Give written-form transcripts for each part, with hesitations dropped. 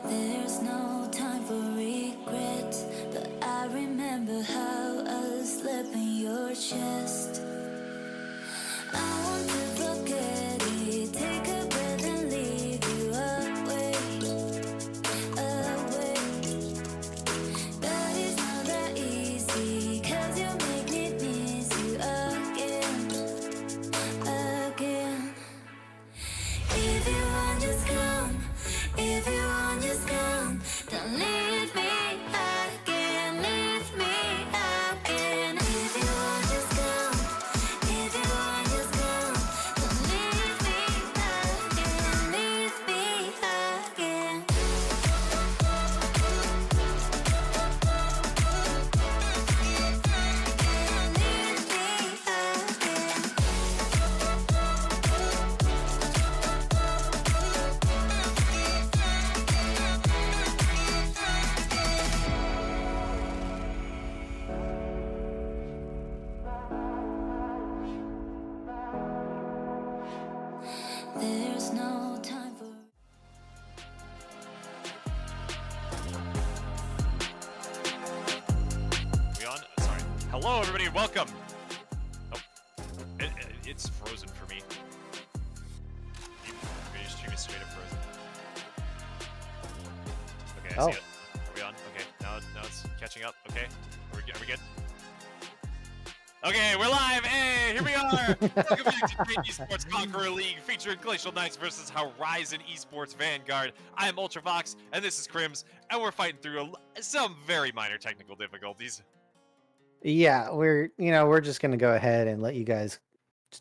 There's no time for regrets, but I remember how I slept in your chest. I want to forget it, take a breath and leave you away, away. But it's not that easy, 'cause you make me miss you again, again. If you want, just come. If you want, just come. Don't leave me again, leave me again. If you want, just come. If you want, just come. Don't leave me again, leave me again. Leave me again. There's no time for. We on? Sorry. Hello, everybody, and welcome. Oh, it's frozen for me. Your stream is straight up frozen. Okay, I see it. Are we on? Okay, now it's catching up. Okay, are we good? Okay, we're live. Hey, here we are. Welcome back to Great Esports Conqueror League, featuring Glacial Knights versus Horizon Esports Vanguard. I am Ultravox, and this is Crims, and we're fighting through some very minor technical difficulties. Yeah, we're just gonna go ahead and let you guys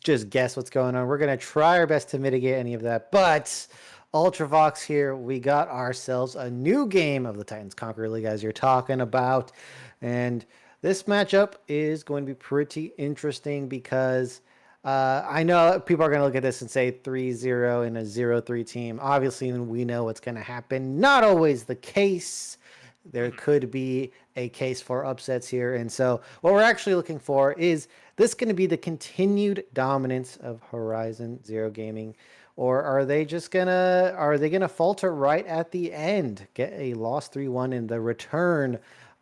just guess what's going on. We're gonna try our best to mitigate any of that, but Ultravox here, we got ourselves a new game of the Titans Conqueror League, as you're talking about, and this matchup is going to be pretty interesting because I know people are going to look at this and say 3-0 in a 0-3 team. Obviously, we know what's going to happen. Not always the case. There could be a case for upsets here. And so what we're actually looking for is this going to be the continued dominance of Horizon Zero Gaming, or are they gonna falter right at the end, get a loss 3-1 in the return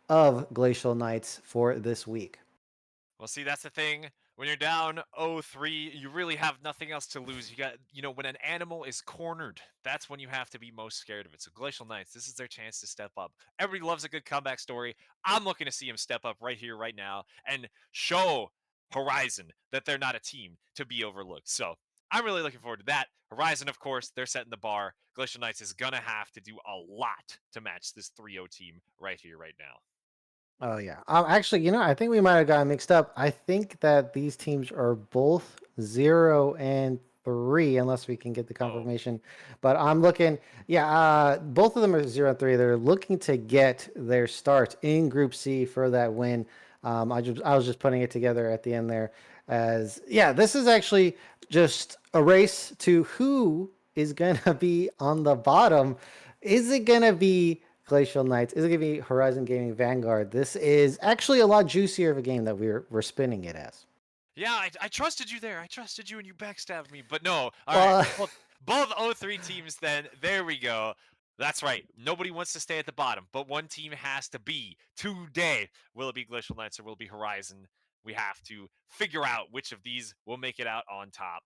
of Glacial Knights for this week? Well, see, that's the thing. When you're down 0-3, you really have nothing else to lose. When an animal is cornered, that's when you have to be most scared of it. So Glacial Knights, this is their chance to step up. Everybody loves a good comeback story. I'm looking to see them step up right here, right now, and show Horizon that they're not a team to be overlooked. So I'm really looking forward to that. Horizon, of course, they're setting the bar. Glacial Knights is going to have to do a lot to match this 3-0 team right here, right now. Oh yeah. Actually, I think we might have gotten mixed up. I think that these teams are both 0-3, unless we can get the confirmation. But I'm looking, yeah, both of them are 0-3. They're looking to get their start in Group C for that win. I was just putting it together at the end there, as yeah, this is actually just a race to who is gonna be on the bottom. Is it gonna be Glacial Knights? Is it going to be Horizon Gaming Vanguard? This is actually a lot juicier of a game that we're spinning it as. Yeah, I trusted you there. I trusted you and you backstabbed me. But no. All Well, right. Well, both 0-3 teams then. There we go. That's right. Nobody wants to stay at the bottom, but one team has to be today. Will it be Glacial Knights or will it be Horizon? We have to figure out which of these will make it out on top.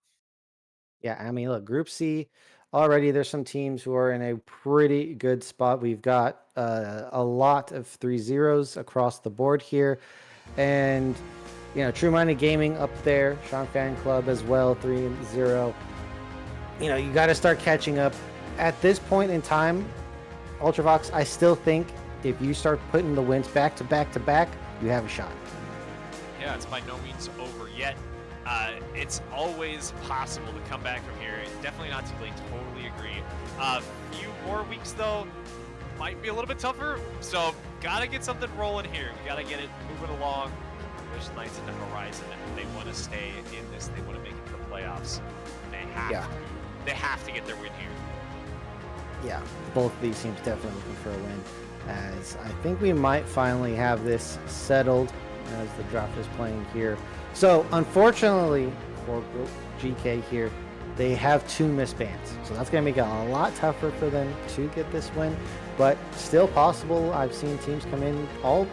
yeah, I mean, look, Group C, already there's some teams who are in a pretty good spot. We've got a lot of 3-0s across the board here. And, True Minded Gaming up there, Sean Fan Club as well, 3-0. You got to start catching up. At this point in time, Ultravox, I still think if you start putting the wins back to back to back, you have a shot. Yeah, it's by no means over yet. It's always possible to come back from here. It's definitely not too late. Totally agree. A few more weeks, though, might be a little bit tougher. So, gotta get something rolling here. We gotta get it moving along. There's Knights into Horizon. They want to stay in this. They want to make it to the playoffs. They have to get their win here. Yeah, both of these teams definitely looking for a win, as I think we might finally have this settled as the draft is playing here. So unfortunately for GK here, They have 2 misbands, so that's going to make it a lot tougher for them to get this win, but still possible. I've seen teams come in all,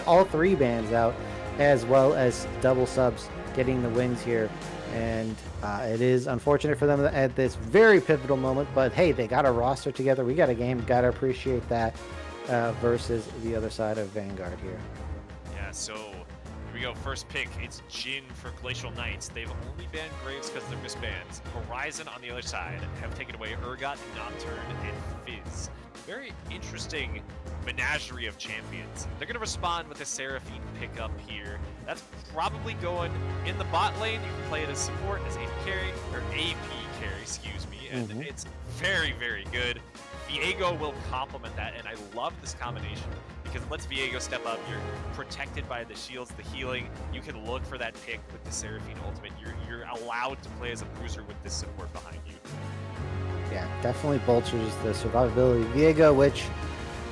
all 3 bands out, as well as double subs getting the wins here. And it is unfortunate for them at this very pivotal moment, but hey, they got a roster together. We got a game. Got to appreciate that versus the other side of Vanguard here. Yeah, so here we go. First pick, it's Jin for Glacial Knights. They've only banned Graves because they're misbands. Horizon on the other side have taken away Urgot, Nocturne, and Fizz. Very interesting menagerie of champions. They're going to respond with a Seraphine pickup here. That's probably going in the bot lane. You can play it as support, as AP carry, or AP carry, excuse me, and it's very, very good. Viego will complement that, and I love this combination because it lets Viego step up. You're protected by the shields, the healing. You can look for that pick with the Seraphine ultimate. You're allowed to play as a bruiser with this support behind you. Yeah, definitely bolsters the survivability. Viego, which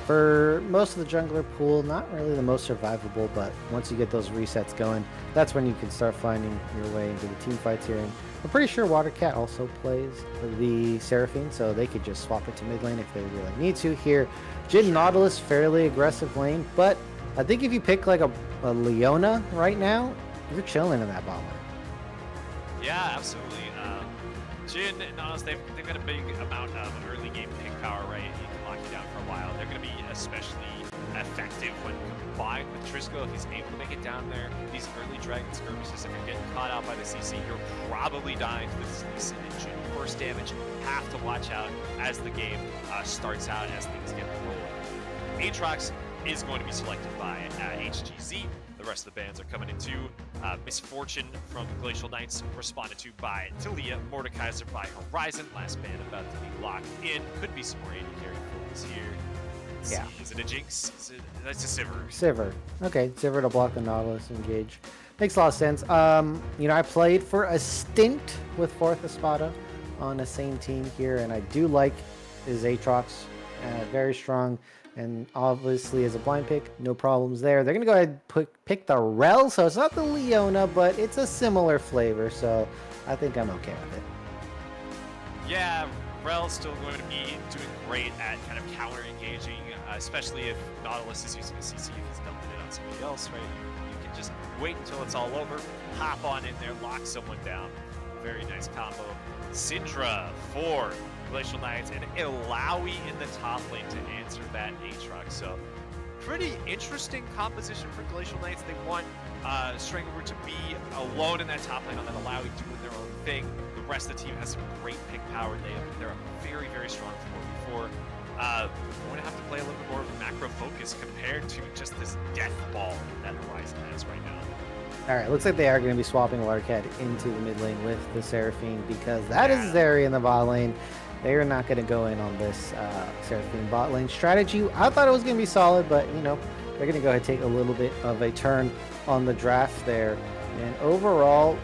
for most of the jungler pool, not really the most survivable, but once you get those resets going, that's when you can start finding your way into the team fights here. And I'm pretty sure Watercat also plays the Seraphine, so they could just swap it to mid lane if they really need to here. Jin Nautilus, fairly aggressive lane, but I think if you pick like a Leona right now, you're chilling in that bot lane. Yeah, absolutely. Jin and Nautilus, they've got a big amount of early game pick power, right? You can lock you down for a while. They're going to be especially effective when combined with Trisco if he's able to make it down there. These early Dragon skirmishes, if you're getting caught out by the CC, you're probably dying to this Lee and Jin burst damage. Have to watch out as the game starts out, as things get rolling. Aatrox is going to be selected by HGZ. The rest of the bands are coming in too. Misfortune from Glacial Knights responded to by Talia. Mordekaiser by Horizon. Last band about to be locked in. Could be some more AD carry focus here. Yeah. Is it a Jinx? That's a Sivir. Sivir. Okay, Sivir to block the Nautilus engage. Makes a lot of sense. I played for a stint with Fourth Espada on the same team here, and I do like his Aatrox. Very strong. And obviously, as a blind pick, no problems there. They're going to go ahead and pick the Rel, so it's not the Leona, but it's a similar flavor, so I think I'm okay with it. Yeah, Rel's still going to be doing great at kind of counter-engaging, especially if Nautilus is using a CC, if he's dumping it on somebody else, right? You can just wait until it's all over, hop on in there, lock someone down. Very nice combo. Syndra for Glacial Knights, and Illaoi in the top lane to answer that Aatrox. So pretty interesting composition for Glacial Knights. They want Strangleroot to be alone in that top lane on that Illaoi doing their own thing. The rest of the team has some great pick power. They're a very, very strong 4v4. We're going to have to play a little bit more of a macro focus compared to just this death ball that Horizon has right now. All right, looks like they are going to be swapping Watercat into the mid lane with the Seraphine because that is Zeri in the bot lane. They are not going to go in on this Seraphine bot lane strategy. I thought it was going to be solid, but, they're going to go ahead and take a little bit of a turn on the draft there. And overall,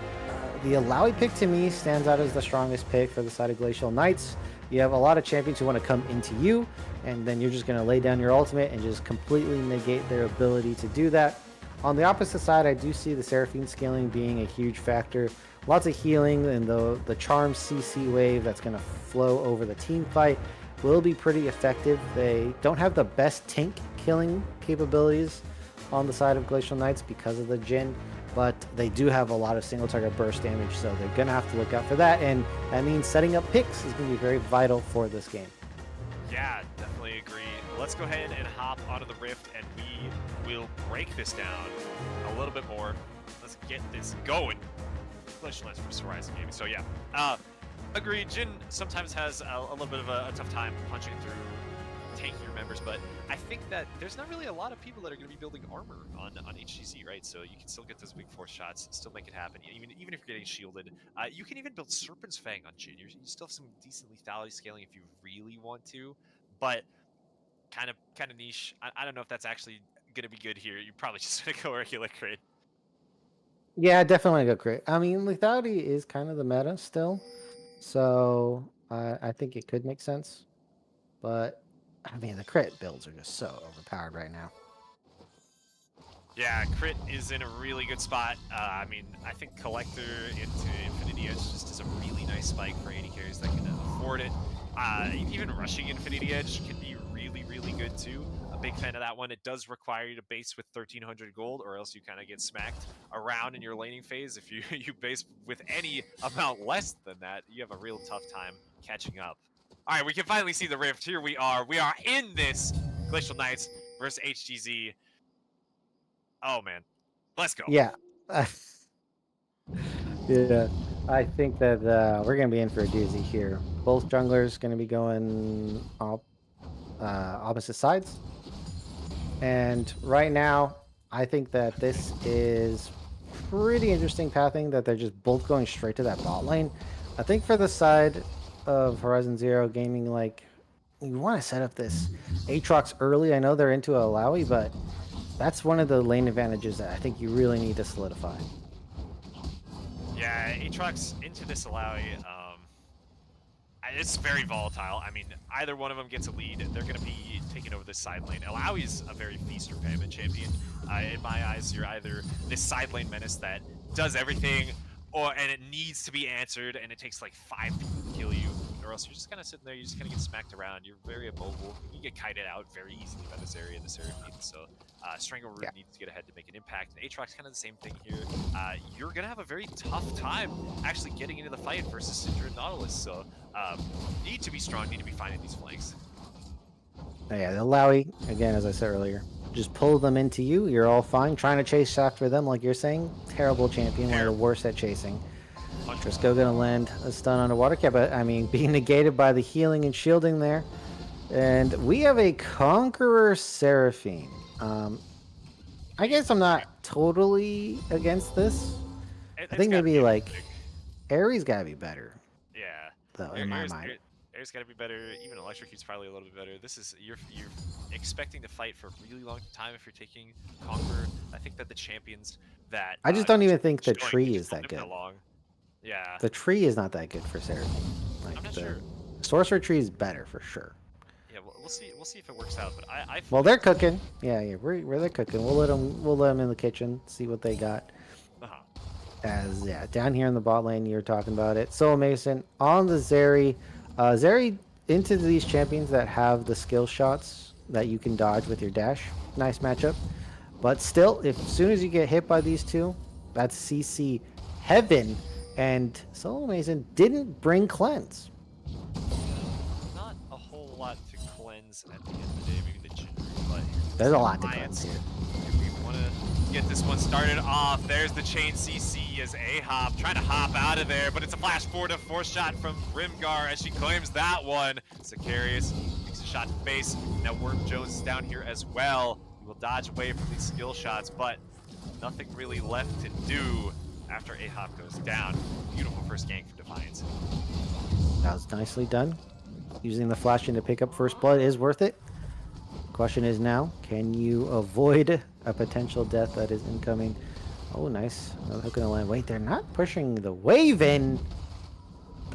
the Illaoi pick to me stands out as the strongest pick for the side of Glacial Knights. You have a lot of champions who want to come into you, and then you're just going to lay down your ultimate and just completely negate their ability to do that. On the opposite side, I do see the Seraphine scaling being a huge factor. Lots of healing, and the Charm CC wave that's going to flow over the team fight will be pretty effective. They don't have the best tank killing capabilities on the side of Glacial Knights because of the Jin, but they do have a lot of single target burst damage, so they're going to have to look out for that, and that means setting up picks is going to be very vital for this game. Yeah, definitely agree. Let's go ahead and hop onto the Rift, and we will break this down a little bit more. Let's get this going. Glacial Knights versus Horizon Gaming. So yeah, agreed. Jin sometimes has a little bit of a tough time punching through tankier members, but I think that there's not really a lot of people that are going to be building armor on HGC, right? So you can still get those big force shots, still make it happen. Even if you're getting shielded, you can even build Serpent's Fang on Jin. You still have some decent lethality scaling if you really want to, but kind of niche. I don't know if that's actually going to be good here. You're probably just going to go regular crit. Yeah, definitely go crit. I mean, lethality is kind of the meta still, so I think it could make sense. But I mean, the crit builds are just so overpowered right now. Yeah, crit is in a really good spot. I mean, I think Collector into Infinity Edge just is a really nice spike for AD carries that can afford it. Even rushing Infinity Edge can be really, really good too. A big fan of that one. It does require you to base with 1300 gold, or else you kind of get smacked around in your laning phase. If you you base with any amount less than that, you have a real tough time catching up. All right, we can finally see the rift. Here we are. We are in this Glacial Knights versus HGZ. Oh man, let's go. Yeah. Yeah. I think that we're going to be in for a doozy here. Both junglers going to be going opposite sides. And right now, I think that this is pretty interesting pathing that they're just both going straight to that bot lane. I think for the side of Horizon Zero Gaming, like, you want to set up this Aatrox early. I know they're into Alawi, but that's one of the lane advantages that I think you really need to solidify. Yeah, Aatrox into this Alawi, it's very volatile. I mean, either one of them gets a lead, they're going to be taking over this side lane. Alawi is a very feast or famine champion. In my eyes, you're either this side lane menace that does everything, and it needs to be answered, and it takes like 5 people to kill you, or else you're just kind of sitting there, you're just going to get smacked around. You're very immobile. You get kited out very easily by this area, the Seraphine. So Strangleroot needs to get ahead to make an impact. And Aatrox kind of the same thing here. You're going to have a very tough time actually getting into the fight versus Syndra and Nautilus. So need to be strong, need to be finding these flanks. Yeah, the Alawi, again, as I said earlier, just pull them into you. You're all fine. Trying to chase after them, like you're saying, terrible champion, one of the worst at chasing. Driscoll gonna land a stun on a water cap, but I mean, being negated by the healing and shielding there. And we have a Conqueror Seraphine. I guess I'm not totally against this. I think maybe like Ares gotta be better. Yeah. Though, in my mind. Air's got to be better. Even Electrocute's probably a little bit better. This is you're expecting to fight for a really long time if you're taking Conqueror. I think that the champions that I just don't even think the tree is that good. Yeah. The tree is not that good for Seraphine. Like I'm not the sure. Sorcerer tree is better for sure. Yeah, we'll see. We'll see if it works out. But I Well, they're cooking. Yeah, we're they're cooking. We'll let them in the kitchen, see what they got. As down here in the bot lane, you're talking about it. Soul Mason on the Zeri. Zeri into these champions that have the skill shots that you can dodge with your dash. Nice matchup. But still, as soon as you get hit by these two, that's CC heaven. And Soul Mason didn't bring cleanse. Not a whole lot to cleanse at the end of the day. Maybe the Ginger, but there's a lot to cleanse here. We want to get this one started off. There's the chain CC as A-Hop trying to hop out of there, but it's a flash forward, a 4-shot from Grimgar as she claims that one. Sicarius takes a shot to face. Now Worm Jones is down here as well. He will dodge away from these skill shots, but nothing really left to do after A-Hop goes down. Beautiful first gank for Defiance. That was nicely done. Using the flashing to pick up first blood is worth it. Question is now, can you avoid a potential death that is incoming? Oh, nice. Another hook in the land. Wait, they're not pushing the wave in.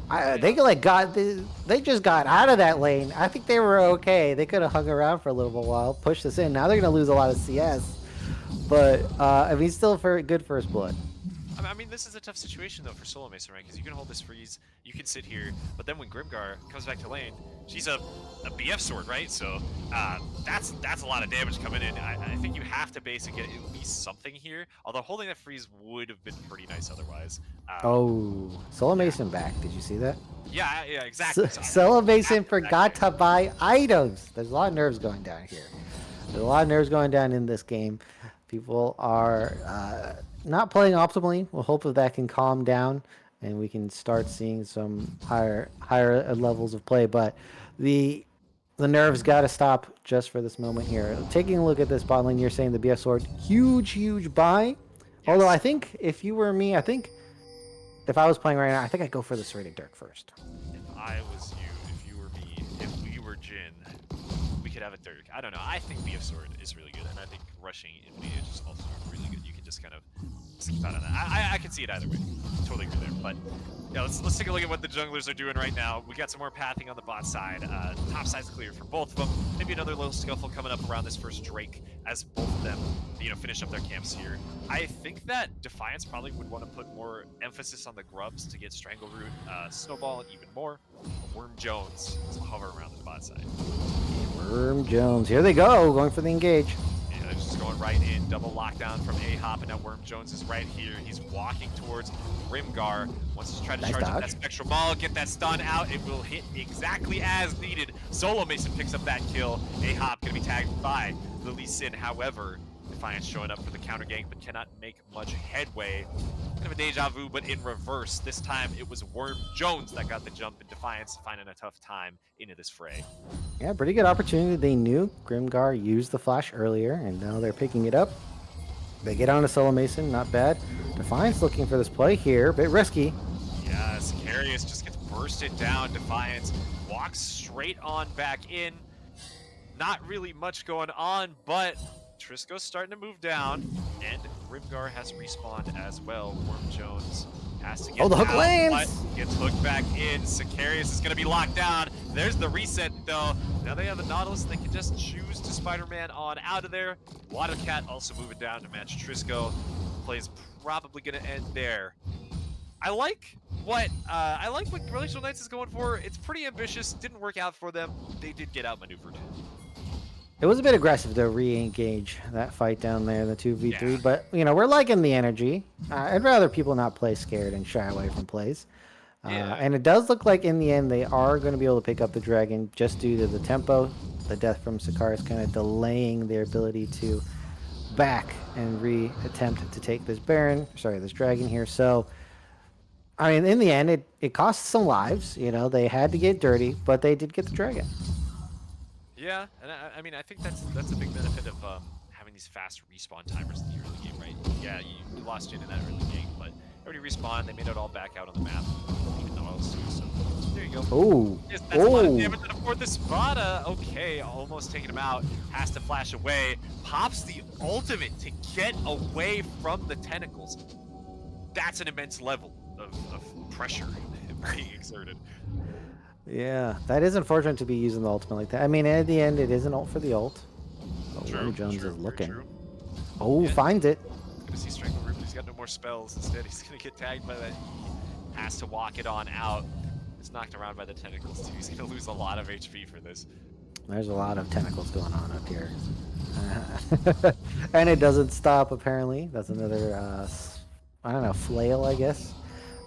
They just got out of that lane. I think they were okay. They could have hung around for a little while, pushed this in. Now they're going to lose a lot of CS. But, I mean, still for good first blood. I mean, this is a tough situation, though, for Solo Mason, right? Because you can hold this freeze, you can sit here, but then when Grimgar comes back to lane, she's a BF sword, right? So that's a lot of damage coming in. I think you have to basically get at least something here, although holding that freeze would have been pretty nice otherwise. Solo Mason back. Did you see that? Yeah, exactly. Solo Mason forgot to buy items. There's a lot of nerves going down here. There's a lot of nerves going down in this game. People are not playing optimally. We'll hope that can calm down and we can start seeing some higher levels of play. But the nerves got to stop just for this moment here. Taking a look at this bot lane, you're saying the BF sword, huge buy. Yes. Although I think if you were me, I think if I was playing right now, I think I'd go for the Serrated Dirk first. If I was you, if you were me, if we were Jin, we could have a Dirk. I don't know. I think BF sword is really good, and I think rushing Infinity Edge is also really good. You can just kind of Just keep out on that. I can see it either way. Totally agree there. But yeah, let's take a look at what the junglers are doing right now. We got some more pathing on the bot side. Top side's clear for both of them. Maybe another little scuffle coming up around this first Drake as both of them, finish up their camps here. I think that Defiance probably would want to put more emphasis on the grubs to get Strangleroot, Snowball, and even more. Worm Jones is hover around the bot side. Worm Jones. Here they go, going for the engage. Yeah, they're just going right in. Double lockdown from A-Hop, and now Worm Jones is right here. He's walking towards Grimgar. Wants to try to charge up that Spectral Ball, get that stun out. It will hit exactly as needed. Solo Mason picks up that kill. A-Hop going to be tagged by the Lee Sin. However, Defiance showing up for the counter gank, but cannot make much headway. Kind of a deja vu, but in reverse. This time it was Worm Jones that got the jump, and Defiance finding a tough time into this fray. Yeah, pretty good opportunity. They knew Grimgar used the flash earlier, and now they're picking it up. They get on to Solo Mason, not bad. Defiance looking for this play here, a bit risky. Yes, Carius just gets bursted down. Defiance walks straight on back in. Not really much going on, but Trisco's starting to move down, and Grimgar has respawned as well. Worm Jones has to get the hook out, lands! but gets hooked back in. Sicarius is going to be locked down. There's the reset, though. Now they have the Nautilus. They can just choose to Spider-Man on out of there. Watercat also moving down to match Trisco. Play's probably going to end there. I like what Glacial Knights is going for. It's pretty ambitious. Didn't work out for them. They did get outmaneuvered. It was a bit aggressive to re-engage that fight down there, the 2v3, Yeah. but, we're liking the energy. I'd rather people not play scared and shy away from plays. Yeah. And it does look like in the end they are going to be able to pick up the dragon just due to the tempo. The death from Sicarius kind of delaying their ability to back and re-attempt to take this this dragon here. So, in the end, it cost some lives. They had to get dirty, but they did get the dragon. Yeah, and I think that's a big benefit of having these fast respawn timers in the early game, right? Yeah, you lost Jin in that early game, but everybody respawned. They made it all back out on the map. Even though else too, so there you go. Oh, Yes, that's a lot of damage to afford the Spada. Okay, almost taking him out. Has to flash away. Pops the ultimate to get away from the tentacles. That's an immense level of pressure being exerted. Yeah, that is unfortunate to be using the ultimate like that. At the end, it is an ult for the ult. But True, Worm Jones true, is very looking. true. Oh, Yeah. finds it. Gonna see Strangleroot, but he's got no more spells. Instead, he's gonna get tagged by that E. Has to walk it on out. It's knocked around by the tentacles too. He's gonna lose a lot of HP for this. There's a lot of tentacles going on up here. And it doesn't stop, apparently. That's another, flail, I guess.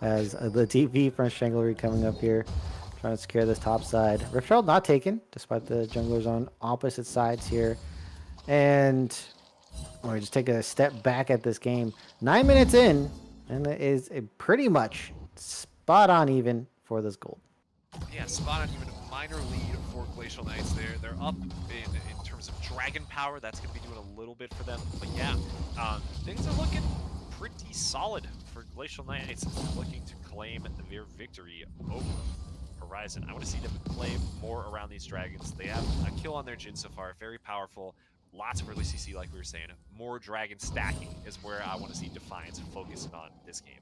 As the TP from Strangleroot coming up here. Trying to secure this top side. Riftherald not taken, despite the junglers on opposite sides here. And we just take a step back at this game. 9 minutes in, and it is pretty much spot on even for this gold. Yeah, spot on, even a minor lead for Glacial Knights there. They're up in terms of dragon power. That's going to be doing a little bit for them. But yeah, things are looking pretty solid for Glacial Knights. Looking to claim their victory over Horizon. I want to see them play more around these dragons. They have a kill on their Jhin so far, very powerful. Lots of early CC, like we were saying. More dragon stacking is where I want to see Defiance focusing on this game.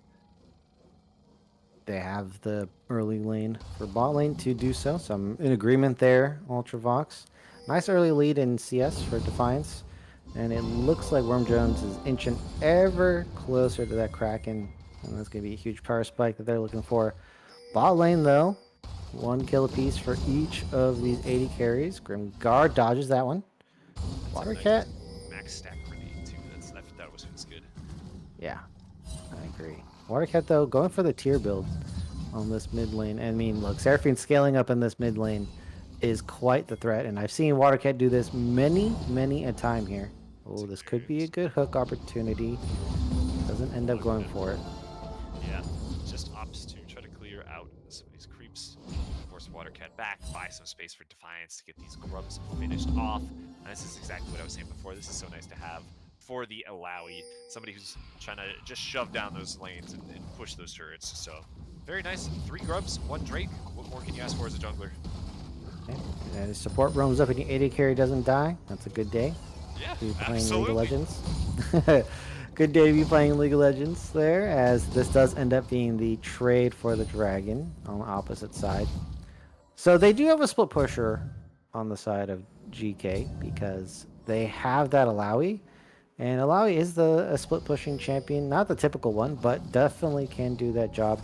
They have the early lane for bot lane to do so. So I'm in agreement there, Ultravox. Nice early lead in CS for Defiance. And it looks like Worm Jones is inching ever closer to that Kraken. And that's going to be a huge power spike that they're looking for. Bot lane, though. 1 kill apiece for each of these 80 carries. Grimgar dodges that one. Watercat. Max stack grenade, too. That was good. Yeah, I agree. Watercat, though, going for the tier build on this mid lane. Look, Seraphine scaling up in this mid lane is quite the threat. And I've seen Watercat do this many a time here. Oh, this could be a good hook opportunity. Doesn't end up going for it. Yeah, just opts to try to clear out some of these creeps. Force Watercat back, buy some space for Defiance to get these grubs finished off. And this is exactly what I was saying before. This is so nice to have for the Alawi. Somebody who's trying to just shove down those lanes and push those turrets. So, very nice. 3 grubs, 1 Drake. What more can you ask for as a jungler? Okay. And his support roams up and your 80 carry doesn't die. That's a good day. Yeah, Playing League absolutely. of Legends. Good day to be playing League of Legends there, as this does end up being the trade for the dragon on the opposite side. So they do have a split pusher on the side of GK because they have that Alawi. And Alawi is a split pushing champion, not the typical one, but definitely can do that job.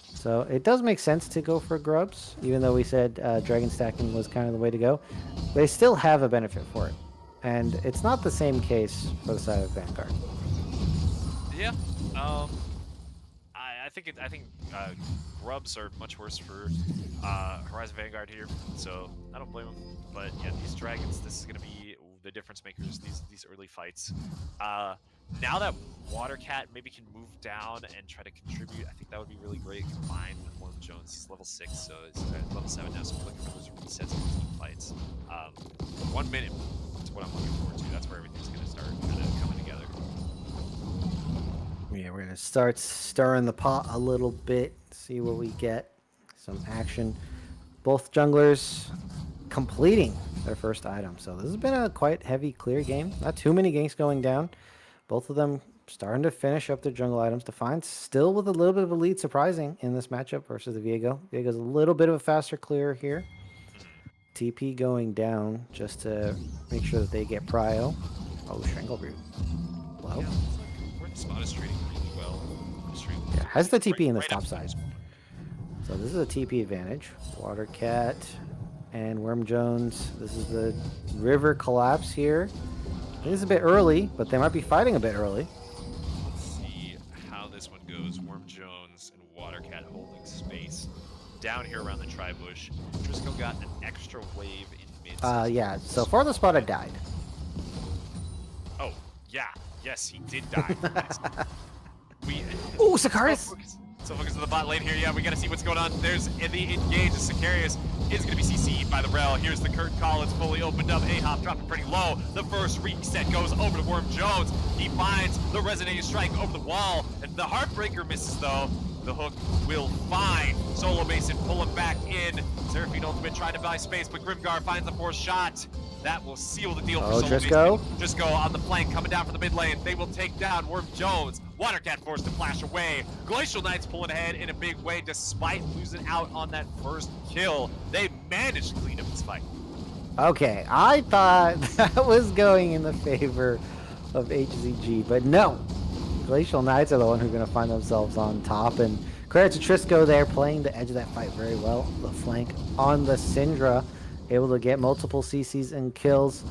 So it does make sense to go for grubs, even though we said dragon stacking was kind of the way to go. They still have a benefit for it. And it's not the same case for the side of Vanguard. Yeah. I think grubs are much worse for Horizon Vanguard here, so I don't blame them. But yeah, these dragons, this is gonna be the difference makers. These early fights. Now that Watercat maybe can move down and try to contribute, I think that would be really great combined with Warm Jones. He's level 6, so it's level 7 now, so we're looking for those resets in team fights. 1 minute is what I'm looking forward to. That's where everything's gonna start kind of coming together. Yeah, we're gonna start stirring the pot a little bit, see what we get. Some action. Both junglers completing their first item. So this has been a quite heavy clear game. Not too many ganks going down. Both of them starting to finish up their jungle items. Defiance still with a little bit of a lead, surprising in this matchup versus the Viego. Viego's a little bit of a faster clear here. TP going down just to make sure that they get prio. Oh, Strangleroot. Low. Yeah, it's like where the spot is trading really well. Yeah, has the TP in this right top up side. this point. So this is a TP advantage. Watercat and Worm Jones. This is the river collapse here. I think it's a bit early, but they might be fighting a bit early. Let's see how this one goes. Worm Jones and Watercat holding space down here around the tri-bush. Driscoll got an extra wave in mid. Yeah, so far the spot had died. Oh, yeah. Yes, he did die. we. Oh, Sakaris! So focus on the bot lane here. Yeah, we gotta see what's going on. There's in the engage. Sicarius is gonna be CC'd by the Rel. Here's the curtain call. It's fully opened up. A-Hop dropping pretty low. The first reset goes over to Worm Jones. He finds the resonating strike over the wall. And the Heartbreaker misses though. The hook will find Solo Mason pulling back in. Seraphine Ultimate trying to buy space, but Grimgar finds the fourth shot. That will seal the deal for Solo Driscoll. Mason. Driscoll on the flank coming down from the mid lane. They will take down Worm Jones. Watercat forced to flash away. Glacial Knights pulling ahead in a big way despite losing out on that first kill. They managed to clean up this fight. Okay, I thought that was going in the favor of HZG, but no. Glacial Knights are the one who are going to find themselves on top, and credit to Trisco there playing the edge of that fight very well. The flank on the Syndra, able to get multiple CCs and kills.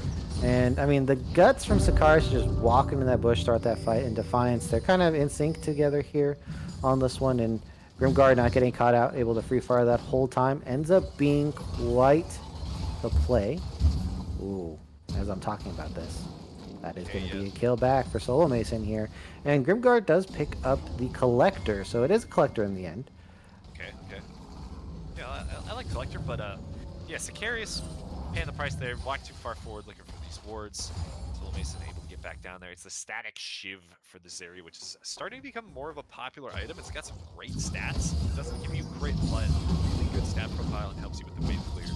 And I mean, the guts from Sakaris just walking in that bush, start that fight in Defiance. They're kind of in sync together here on this one, and Grimguard not getting caught out, able to free fire that whole time. Ends up being quite the play. Ooh, as I'm talking about this. That is going to be a kill back for Solo Mason here. And Grimguard does pick up the Collector, so it is a Collector in the end. Okay. Yeah, I like Collector, but yeah, Sicarius paying the price there. Walked too far forward looking for these wards. Solo Mason able to get back down there. It's the static Shiv for this area, which is starting to become more of a popular item. It's got some great stats. It doesn't give you crit, but really good stat profile and helps you with the wave clear.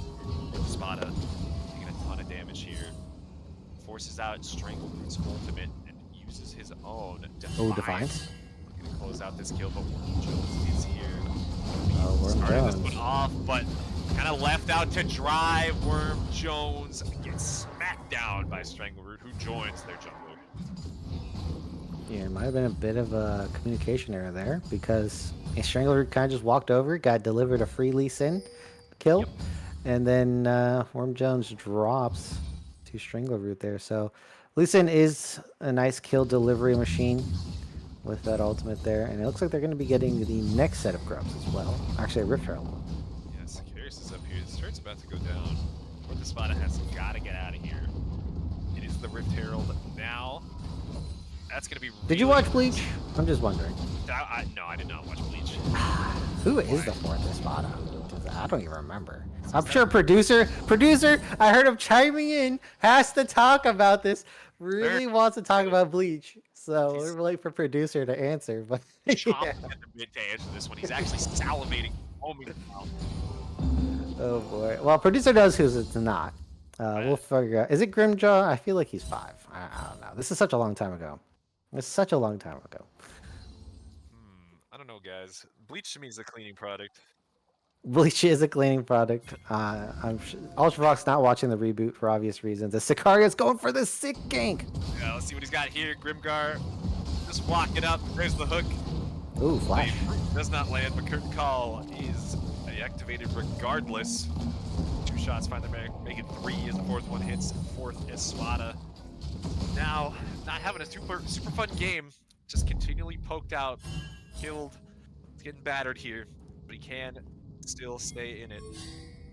Spada taking a ton of damage here. Forces out Strangleroot's ultimate and uses his own Defiance. Oh, Defiance. Looking to close out this kill, but Worm Jones is here. Worm Started Jones. this one off, but kind of left out to dry. Worm Jones gets smacked down by Strangleroot, who joins their jungler. Yeah, it might have been a bit of a communication error there because Strangleroot kind of just walked over, got delivered a free Lee Sin kill, Yep. and then Worm Jones drops to Strangleroot there. So Lee Sin is a nice kill delivery machine with that ultimate there, and it looks like they're going to be getting the next set of grubs as well. Actually, a Rift Herald. Yeah, Sicarius is up here. This turn's about to go down. Where the Spada has got to get out of here. It is the Rift Herald now. That's going to be Did you watch Bleach? I'm just wondering. No, I did not watch Bleach. Who is the fourth Espada? I don't even remember. I'm sure producer, I heard him chiming in, has to talk about this, really wants to talk about Bleach. So we're waiting for producer to answer, but Chomping yeah. at the bit to answer this one. He's actually salivating, foaming now. Oh boy. Well, producer knows who's it's not. We'll figure out. Is it Grimjaw? I feel like he's 5. I don't know. This is such a long time ago. It's such a long time ago. I don't know, guys. Bleach to me is a cleaning product. Bleach is a cleaning product. Ultravox not watching the reboot for obvious reasons. The Sicaria's going for the sick gank. Yeah, let's see what he's got here. Grimgar just walking up. There's the hook. Ooh, flash. Does not land, but Curtain Call is activated regardless. 2 shots find their make it 3 as the 4th one hits. 4th is Swada. Now, not having a super fun game. Just continually poked out, killed. It's getting battered here, but he can still stay in it.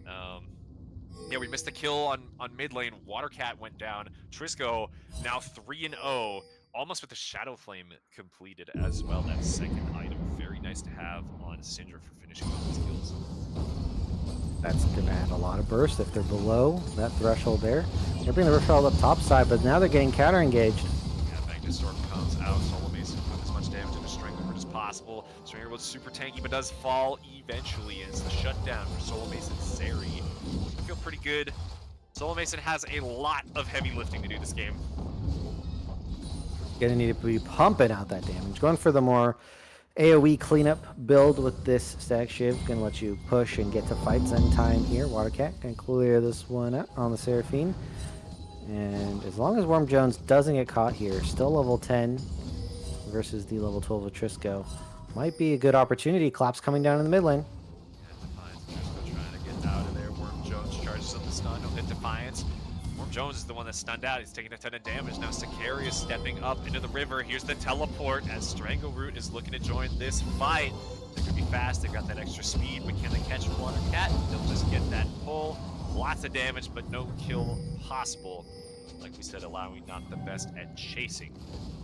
Yeah, we missed the kill on mid lane. Watercat went down. Trisco now 3-0, almost with the Shadow Flame completed as well. That second item, very nice to have on Syndra for finishing off his kills. That's going to add a lot of burst if they're below that threshold there. They're bringing the Rifthold up top side, but now they're getting counter engaged. Yeah, Magnus Storm comes out. Solo Mason put as much damage into Strangleroot as possible. Strangleroot super tanky, but does fall eventually. It's the shutdown for Solo Mason Seri. I feel pretty good. Solo Mason has a lot of heavy lifting to do this game. Gonna need to be pumping out that damage. Going for the more AoE cleanup build with this Static Shiv. Gonna let you push and get to fights in time here. Watercat can clear this one out on the Seraphine. And as long as Worm Jones doesn't get caught here, still level 10 versus the level 12 of Trisco. Might be a good opportunity. Claps coming down in the mid lane. Yeah, Defiance and Trisco trying to get out of there. Worm Jones charges up the stun. He'll hit Defiance. Worm Jones is the one that's stunned out. He's taking a ton of damage. Now Sicari is stepping up into the river. Here's the teleport as Strangleroot is looking to join this fight. They're going to be fast. They've got that extra speed, but can they catch Watercat? They'll just get that pull. Lots of damage, but no kill possible. Like we said, allowing not the best at chasing.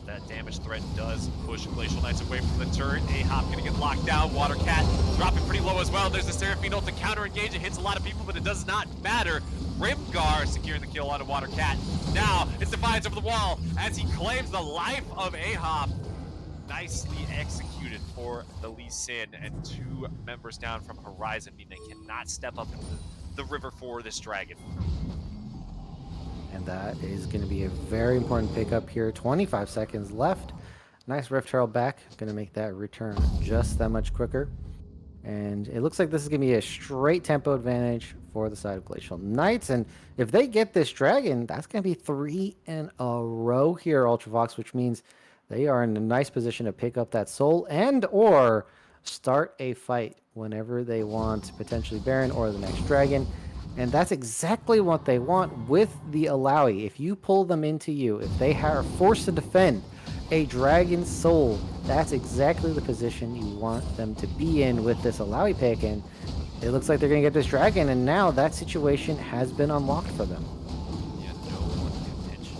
That damage threat does push Glacial Knights away from the turret. A-Hop gonna get locked down. Watercat dropping pretty low as well. There's the Seraphine ult to counter engage. It hits a lot of people, but it does not matter. Grimgar securing the kill on a Watercat. Now it's Defiance over the wall as he claims the life of A-Hop. Nicely executed for the Lee Sin, and 2 members down from Horizon mean they cannot step up into the river for this dragon. And that is going to be a very important pickup here. 25 seconds left. Nice Rift Herald back. Going to make that return just that much quicker. And it looks like this is going to be a straight tempo advantage for the side of Glacial Knights. And if they get this dragon, that's going to be 3 in a row here, Ultravox, which means they are in a nice position to pick up that soul and or start a fight whenever they want, potentially Baron or the next dragon. And that's exactly what they want with the Alawi. If you pull them into you, if they are forced to defend a dragon soul, that's exactly the position you want them to be in with this Alawi pick. And it looks like they're going to get this dragon, and now that situation has been unlocked for them. Yeah, no contention.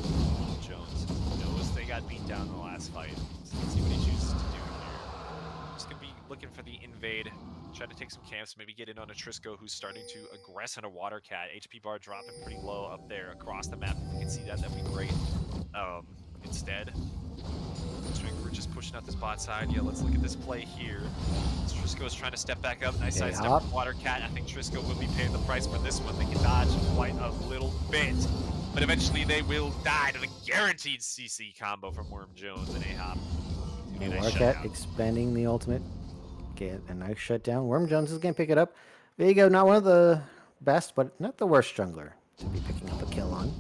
Jones knows they got beat down in the last fight. So let's see what he chooses to do here. Just going to be looking for the invade. Try to take some camps, maybe get in on a Trisco who's starting to aggress on a Watercat. HP bar dropping pretty low up there across the map. If we can see that, that'd be great. Instead, we're just pushing out this bot side. Yeah, let's look at this play here. Trisco is trying to step back up. Nice side step from Watercat. I think Trisco will be paying the price for this one. They can dodge quite a little bit, but eventually they will die to the guaranteed CC combo from Worm Jones and A-Hop. And Watercat expanding the ultimate. Get a nice shutdown. Worm Jones is going to pick it up. Vigo, not one of the best, but not the worst jungler to be picking up a kill on.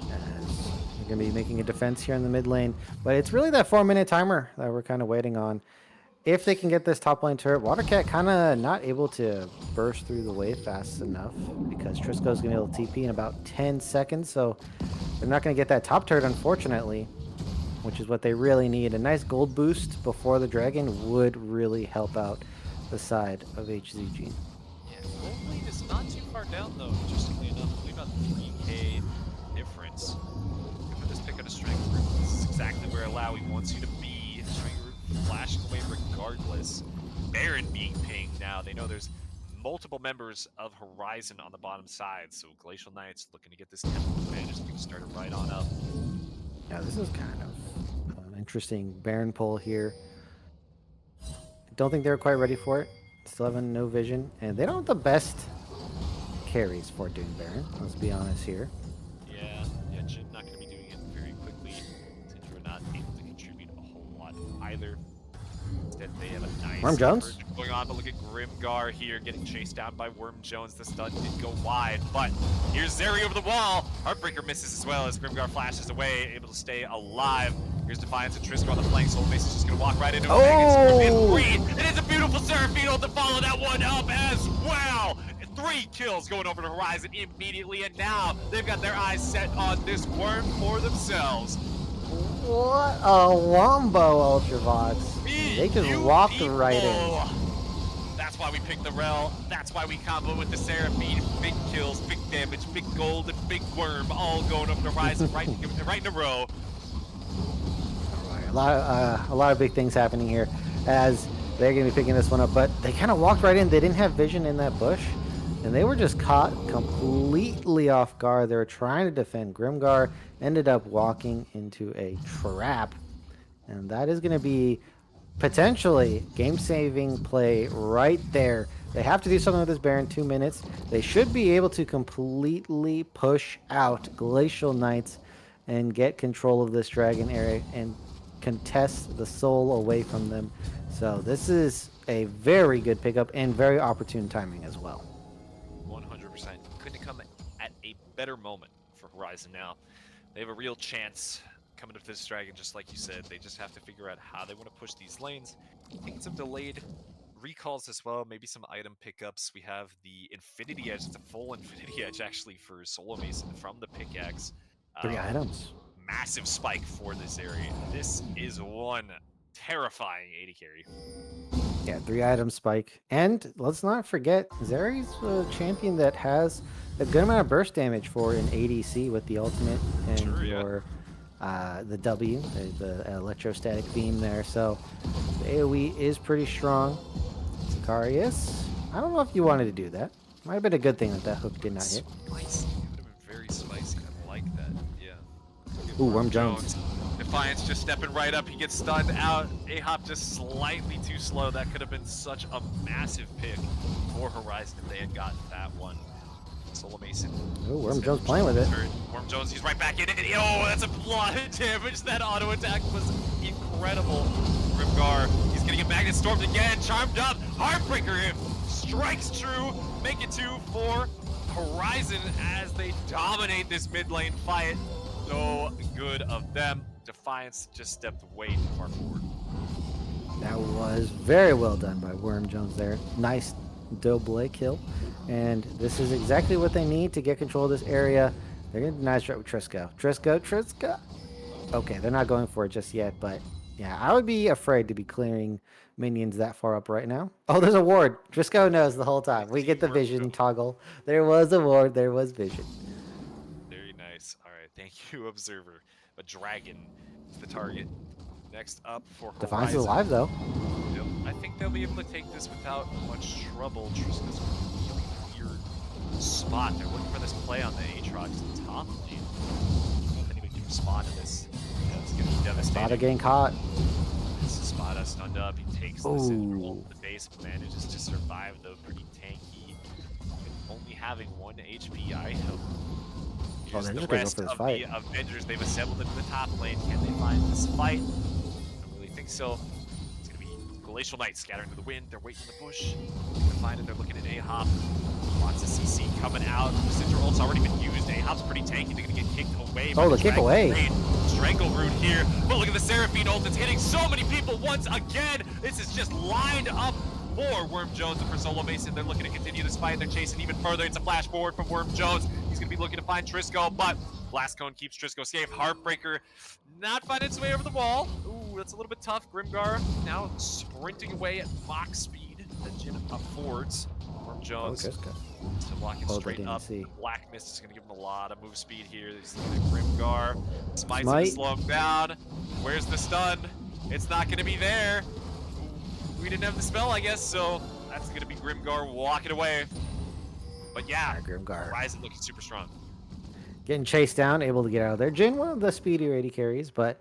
As they're going to be making a defense here in the mid lane. But it's really that 4-minute timer that we're kind of waiting on. If they can get this top lane turret, Watercat kind of not able to burst through the wave fast enough because Trisco is going to be able to TP in about 10 seconds. So they're not going to get that top turret, unfortunately, which is what they really need. A nice gold boost before the dragon would really help out the side of HZG. Yeah, gold lane is not too far down though, interestingly enough. Only about 3k difference. Give this pick on a Strangleroot. This is exactly where Alawi wants you to be. Strangleroot flashing away regardless. Baron being pinged now. They know there's multiple members of Horizon on the bottom side, so Glacial Knights looking to get this tempo advantage. They can start it right on up. Now this is kind of an interesting Baron pull here. I don't think they're quite ready for it. Still having no vision, and they don't have the best carries for doing Baron. Let's be honest here. Yeah, Jin not going to be doing it very quickly since we're not able to contribute either. Instead, they have a nice Worm Jones? conversion going on, but look at Grimgar here getting chased down by Worm Jones. The stun did go wide, but here's Zeri over the wall. Heartbreaker misses as well as Grimgar flashes away, able to stay alive. Here's Defiance and Trisco on the flank. Soul Mason's just gonna walk right into him. Oh! It is a beautiful Seraphino to follow that one up as well. 3 kills going over the horizon immediately, and now they've got their eyes set on this worm for themselves. What a wombo, Ultravox. They just walked right in. That's why we picked the Rel. That's why we combo with the Seraphine. Big kills, big damage, big gold, and big worm all going over the horizon right in a row. A lot of big things happening here as they're going to be picking this one up, but they kind of walked right in. They didn't have vision in that bush, and they were just caught completely off guard. They were trying to defend. Grimgar ended up walking into a trap, and that is going to be potentially game-saving play right there. They have to do something with this Baron. 2 minutes. They should be able to completely push out Glacial Knights and get control of this dragon area and contest the soul away from them. So this is a very good pickup and very opportune timing as well. 100%. Couldn't come at a better moment for Horizon now. They have a real chance coming up to this dragon, just like you said. They just have to figure out how they want to push these lanes. I think some delayed recalls as well, maybe some item pickups. We have the Infinity Edge. It's a full Infinity Edge actually for Solo Mason from the pickaxe. 3 items. Massive spike for this area. This is one terrifying AD carry. Yeah, 3 item spike. And let's not forget, Zeri's a champion that has a good amount of burst damage for an ADC with the ultimate and Sure, yeah. your the W, the electrostatic beam there. So the AoE is pretty strong. Sicarius, I don't know if you wanted to do that. Might have been a good thing that hook did not hit. Spicy. It would have been very spicy. I like that. Yeah. Ooh, Worm Jones. Defiance just stepping right up. He gets stunned out. A-Hop just slightly too slow. That could have been such a massive pick for Horizon if they had gotten that one. Solo Mason. Ooh, Worm Jones playing with it. Worm Jones, he's right back in it. Oh, that's a lot of damage. That auto attack was incredible. Grimgar, he's gonna get Magnet Stormed again. Charmed up. Heartbreaker strikes true. Make it 2 for Horizon as they dominate this mid lane fight. So good of them. Defiance just stepped way too far forward. That was very well done by Worm Jones there. Nice double kill. And this is exactly what they need to get control of this area. They're going to deny straight with Trisco. Trisco. Okay, they're not going for it just yet, but yeah, I would be afraid to be clearing minions that far up right now. Oh, there's a ward. Trisco knows the whole time. We get the vision toggle. There was a ward. There was vision. Very nice. All right, thank you, Observer. A dragon is the target. Next up for Horizon. Defiance is alive, though. Yep. I think they'll be able to take this without much trouble. Trisco's a really weird spot. They're looking for this play on the Aatrox to the top lane. I don't know if anybody can respond to this. Yeah, it's going to be devastating. Spada getting caught. This is Spada stunned up. He takes this and Ooh. rolls the base, manages to survive, though pretty tanky. Only having 1 HP item. Oh, Here's they're the just gonna go rest for this of fight. the Avengers. They've assembled into the top lane. Can they find this fight? I don't really think so. It's going to be Glacial Knights scattering to the wind. They're waiting in the bush. They're gonna find it. They're looking at A-Hop. Lots of CC coming out. The Cinder ult's already been used. A-Hop's pretty tanky. They're going to get kicked away. Oh, the kick away. Strangle Root here. But look at the Seraphine ult. It's hitting so many people once again. This is just lined up for Worm Jones and for Solo Mason. They're looking to continue this fight. They're chasing even further. It's a flash forward from Worm Jones. He's going to be looking to find Trisco, but Blast Cone keeps Trisco safe. Heartbreaker not finding its way over the wall. Ooh, that's a little bit tough. Grimgar now sprinting away at Mach speed that Jin affords. Worm Jones still walking straight up. Black Mist is going to give him a lot of move speed here. He's looking at Grimgar. Smite's going to slow him down. Where's the stun? It's not going to be there. We didn't have the spell, I guess, so that's going to be Grimgar walking away. But yeah, Grimgar. Horizon looking super strong. Getting chased down, able to get out of there. Jin, one of the speedier AD carries, but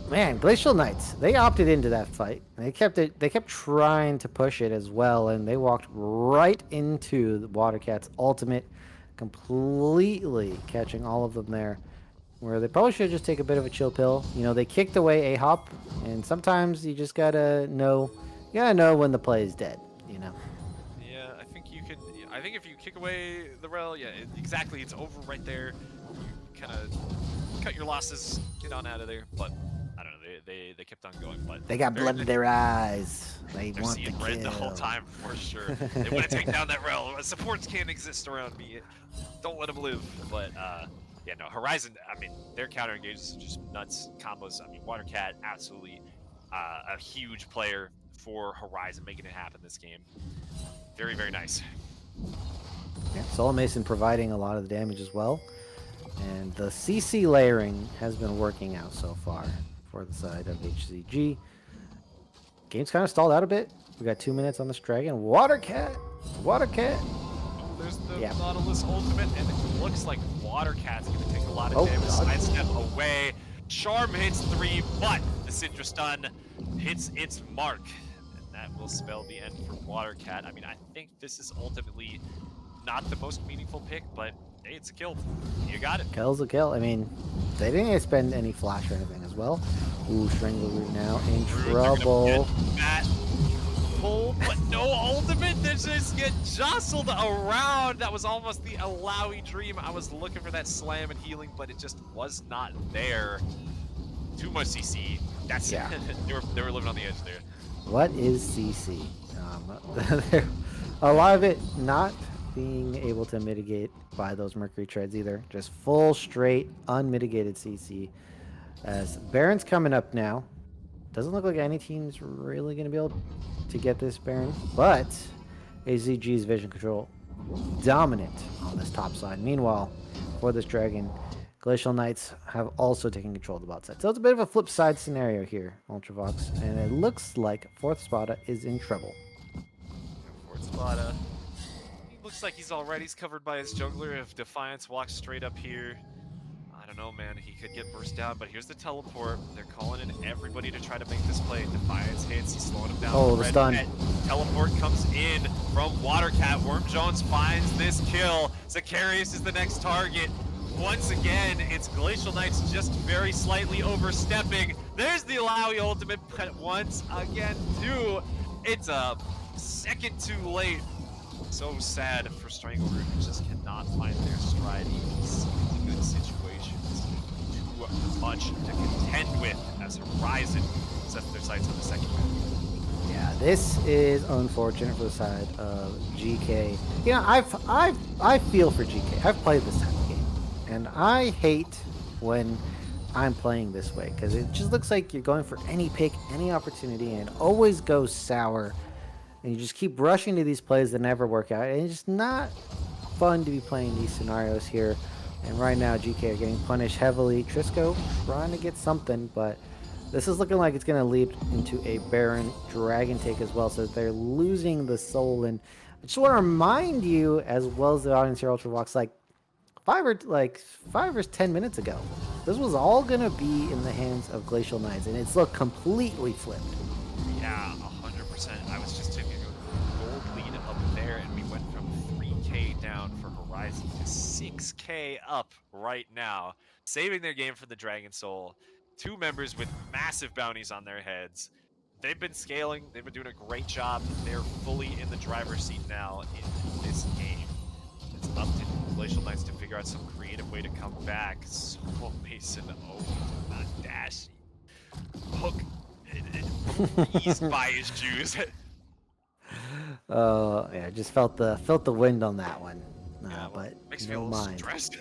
man, Glacial Knights, they opted into that fight. They kept trying to push it as well, and they walked right into the Watercat's ultimate, completely catching all of them there. where they probably should just take a bit of a chill pill. You know, they kicked away a hop, and sometimes you just gotta know, when the play is dead. You know. Yeah, I think you can. I think if you kick away the rail, yeah, exactly, it's over right there. You kind of cut your losses, get on out of there. But I don't know, they kept on going. But They got very blood in nice. their eyes. They They're want the seeing kill. red the whole time for sure. They want to take down that rail. Supports can't exist around me. Don't let them live. But yeah, no, Horizon. I mean, their counter engages are just nuts combos. I mean, Watercat absolutely a huge player for Horizon, making it happen this game. Very, very nice. Yeah, Soul Mason providing a lot of the damage as well. And the CC layering has been working out so far for the side of HCG. Game's kind of stalled out a bit. We got 2 minutes on this dragon. Watercat! Watercat! Oh, there's the Yeah. Nautilus ultimate, and it looks like Watercat's going to take a lot of Oh, damage. God. Sidestep away. Charm hits 3, but the Syndra stun hits its mark. And that will spell the end for Watercat. I mean, I think this is ultimately not the most meaningful pick, but hey, it's a kill. You got it. Kill's a kill. I mean, they didn't spend any flash or anything as well. Ooh, Strangleroot now in Rude, they're gonna trouble. get that pull, but no ultimate. They just get jostled around. That was almost the Alawi dream. I was looking for that slam and healing, but it just was not there. Too much CC. That's Yeah. they were living on the edge there. What is CC? A lot of it not being able to mitigate by those Mercury treads either. Just full, straight, unmitigated CC. As Baron's coming up now. Doesn't look like any team's really going to be able to get this Baron. But AZG's vision control dominant on this top side. Meanwhile, for this dragon, Glacial Knights have also taken control of the bot side. So it's a bit of a flip side scenario here, Ultravox. And it looks like Fourth Spada is in trouble. Fourth Spada. He looks like he's already covered by his jungler. If Defiance walks straight up here, I don't know, man. He could get burst down, but here's the teleport. They're calling in everybody to try to make this play. Defiance hits. He's slowing him down. Oh, the Red stun. Pet. Teleport comes in from Watercat. Worm Jones finds this kill. Zacharias is the next target. Once again, it's Glacial Knights just very slightly overstepping. There's the Alawi ultimate, but once again, too, it's a second too late. So sad for Strangleroot, who just cannot find their stride in these good situations. Too much to contend with as Horizon sets their sights on the second map. Yeah, this is unfortunate for the side of GK. You know, I feel for GK. I've played this type of game, and I hate when I'm playing this way because it just looks like you're going for any pick, any opportunity, and it always goes sour. And you just keep rushing to these plays that never work out. And it's just not fun to be playing these scenarios here. And right now, GK are getting punished heavily. Trisco trying to get something, but this is looking like it's going to lead into a Baron Dragon take as well. So they're losing the soul. And I just want to remind you, as well as the audience here, Ultravox, like 5 or 10 minutes ago, this was all going to be in the hands of Glacial Knights. And it's looked completely flipped. Yeah, 100%. I was just taking a gold lead up there, and we went from 3K down for Horizon to 6K up right now, saving their game for the Dragon Soul. 2 members with massive bounties on their heads. They've been scaling. They've been doing a great job. They're fully in the driver's seat now in this game. It's up to Glacial Knights to figure out some creative way to come back. Soul Mason, oh, not dash. Hook. Eased by his juice. Yeah, just felt the wind on that one. Yeah, well, But makes me no a little mind. stressed.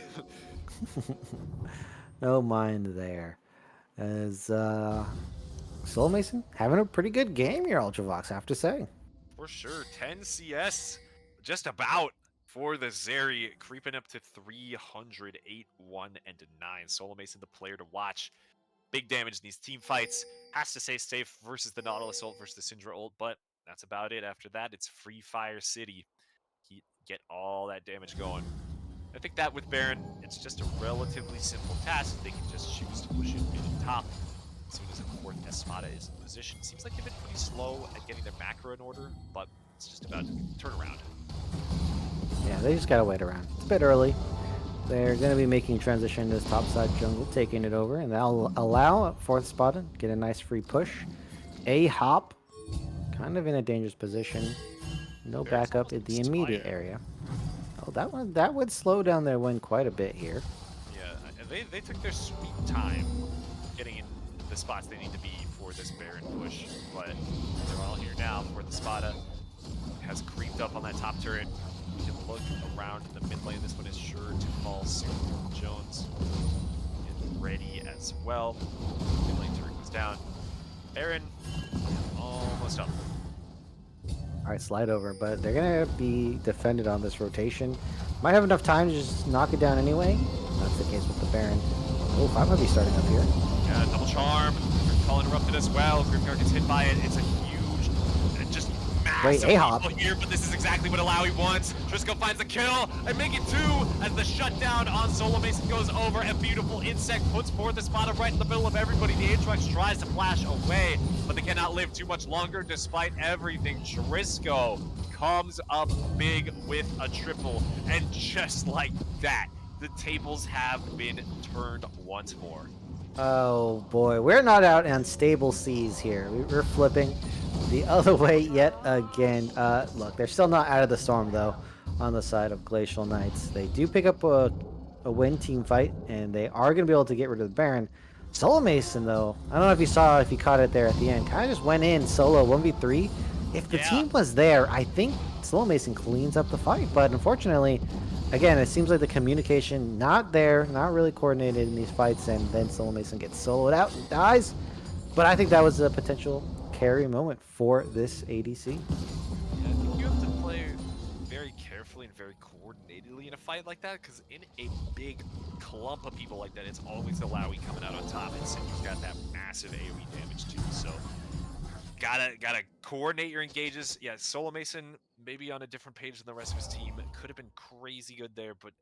No mind there. As Soul Mason having a pretty good game here, Ultravox, I have to say. For sure, 10 CS, just about for the Zeri, creeping up to 300, 8, 1, and 9. Soul Mason, the player to watch. Big damage in these team fights. Has to stay safe versus the Nautilus ult versus the Syndra ult, but that's about it. After that, it's Free Fire City. Get all that damage going. I think that with Baron, it's just a relatively simple task. They can just choose to push it mid and top as soon as a fourth Espada is in position. Seems like they've been pretty slow at getting their macro in order, but it's just about to turn around. Yeah, they just gotta wait around. It's a bit early. they're going to be making transition to this topside jungle, taking it over, and that'll allow a fourth spot to get a nice free push. A hop, kind of in a dangerous position. No Baron's backup almost in the immediate expired. area. Oh, that would slow down their win quite a bit here. Yeah, they took their sweet time getting in the spots they need to be for this Baron push, but they're all here now. For the Spada has creeped up on that top turret. You can look around in the mid lane. This one is sure to fall soon. Jones is ready as well. Mid lane turret goes down. Baron almost up. All right, slide over, but they're going to be defended on this rotation. Might have enough time to just knock it down anyway. That's the case with the Baron. Oh, I might be starting up here. Yeah, double charm. Call interrupted as well. Grimgar gets hit by it. It's a huge, just massive A-hop. people here, but this is exactly what Alawi wants. Trisco finds the kill and make it 2 as the shutdown on Solo Mason goes over. A beautiful insect puts forth the spot right in the middle of everybody. The Aatrox tries to flash away, but they cannot live too much longer despite everything. Trisco comes up big with a triple, and just like that, the tables have been turned once more. Oh boy, we're not out on stable seas here. We're flipping the other way yet again. Look, they're still not out of the storm though on the side of Glacial Knights. They do pick up a win team fight, and they are going to be able to get rid of the Baron. Solo Mason though, I don't know if you caught it there at the end, kind of just went in solo 1v3. If the team was there, I think Solo Mason cleans up the fight, but unfortunately, again, it seems like the communication not there, not really coordinated in these fights, and then Solo Mason gets soloed out and dies. But I think that was a potential carry moment for this ADC. Yeah, I think you have to play very carefully and very coordinatedly in a fight like that, because in a big clump of people like that, it's always the Lowy coming out on top, and Sinju's got that massive AoE damage too, so gotta coordinate your engages. Yeah, Solo Mason maybe on a different page than the rest of his team. Could have been crazy good there, but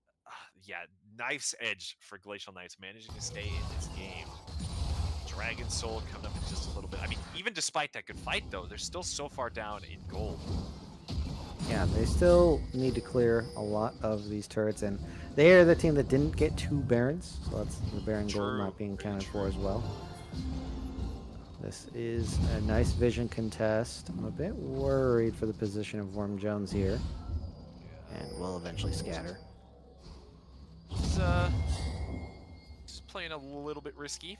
yeah, knife's edge for Glacial Knights, managing to stay in this game. Dragon Soul coming up in just a little bit. I mean, even despite that good fight though, they're still so far down in gold. Yeah, they still need to clear a lot of these turrets, and they are the team that didn't get 2 Barons, so that's the Baron gold not being counted for as well. This is a nice vision contest. I'm a bit worried for the position of Worm Jones here. And will eventually scatter. He's just playing a little bit risky.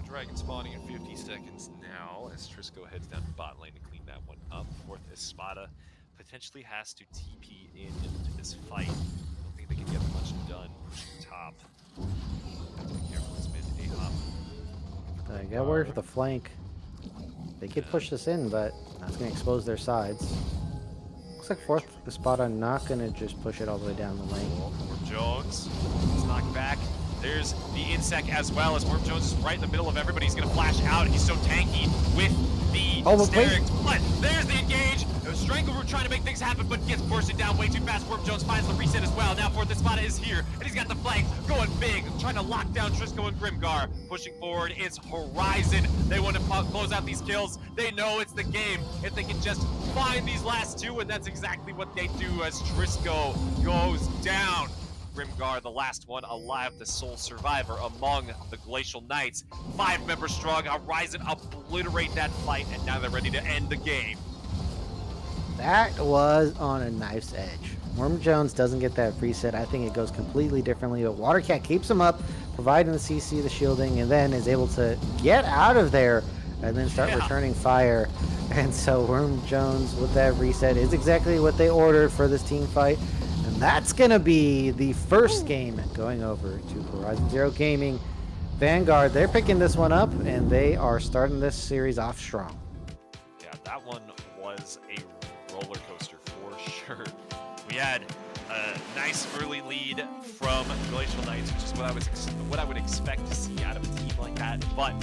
Dragon spawning in 50 seconds now as Trisco heads down to bot lane to clean that one up. Fourth Espada potentially has to TP into this fight. I don't think they can get much done pushing top. Have to be careful with this mid A-hop. I got word for the flank. They could push this in, but that's going to expose their sides. Looks like fourth Espada not going to just push it all the way down the lane. Worm Jones is knocked back. There's the insect as well, as Worm Jones is right in the middle of everybody. He's going to flash out. He's so tanky with the Sterix. But there's the engage. Strangleroot trying to make things happen, but gets bursted down way too fast. Worm Jones finds the reset as well. Now fourth Espada is here, and he's got the flank going big, trying to lock down Trisco and Grimgar. Pushing forward, it's Horizon. They want to close out these kills. They know it's the game. If they can just find these last 2, and that's exactly what they do as Trisco goes down. Grimgar, the last one alive, the sole survivor among the Glacial Knights. 5 members strong. Horizon obliterate that fight, and now they're ready to end the game. That was on a knife's edge. Worm Jones doesn't get that reset. I think it goes completely differently, but Watercat keeps him up, providing the CC, the shielding, and then is able to get out of there and then start returning fire. And so Worm Jones with that reset is exactly what they ordered for this team fight. And that's going to be the first game going over to Horizon Zero Gaming. Vanguard, they're picking this one up, and they are starting this series off strong. Yeah, that one was a roller coaster for sure. We had a nice early lead from Glacial Knights, which is what I would expect to see out of a team like that. But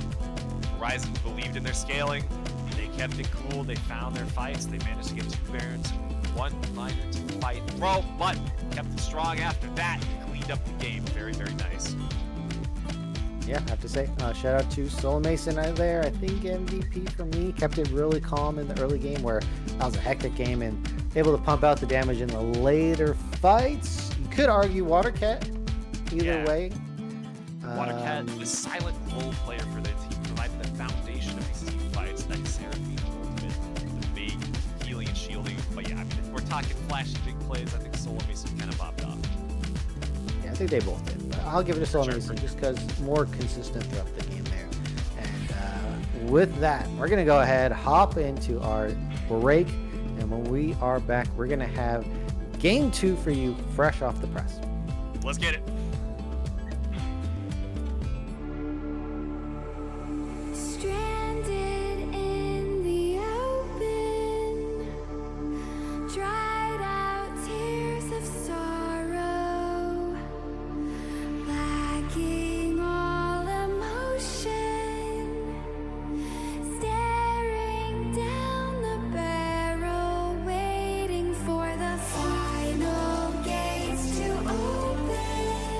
Horizon believed in their scaling. They kept it cool. They found their fights. They managed to get 2 Barons, 1 minor to fight throw, but kept it strong after that. Cleaned up the game. Very, very nice. Yeah, I have to say, shout out to Solo Mason there. I think MVP for me. Kept it really calm in the early game where that was a hectic game, and able to pump out the damage in the later fights. You could argue Watercat either Yeah. way. Watercat, the silent role player for their team, provided the foundation of these team fights. That Seraphine ultimate, the big healing and shielding. But yeah, I mean, if we're talking flashy big plays, I think Solar Mason kind of popped off. Yeah, I think they both did. But I'll give it to Soul Sure. Mason just because more consistent throughout the game there. And with that, we're going to go ahead, hop into our break. And when we are back, we're going to have game 2 for you fresh off the press. Let's get it. Stranded in the open, dried out tears of sorrow, lacking all emotion, staring down the barrel, waiting for the final gates to open.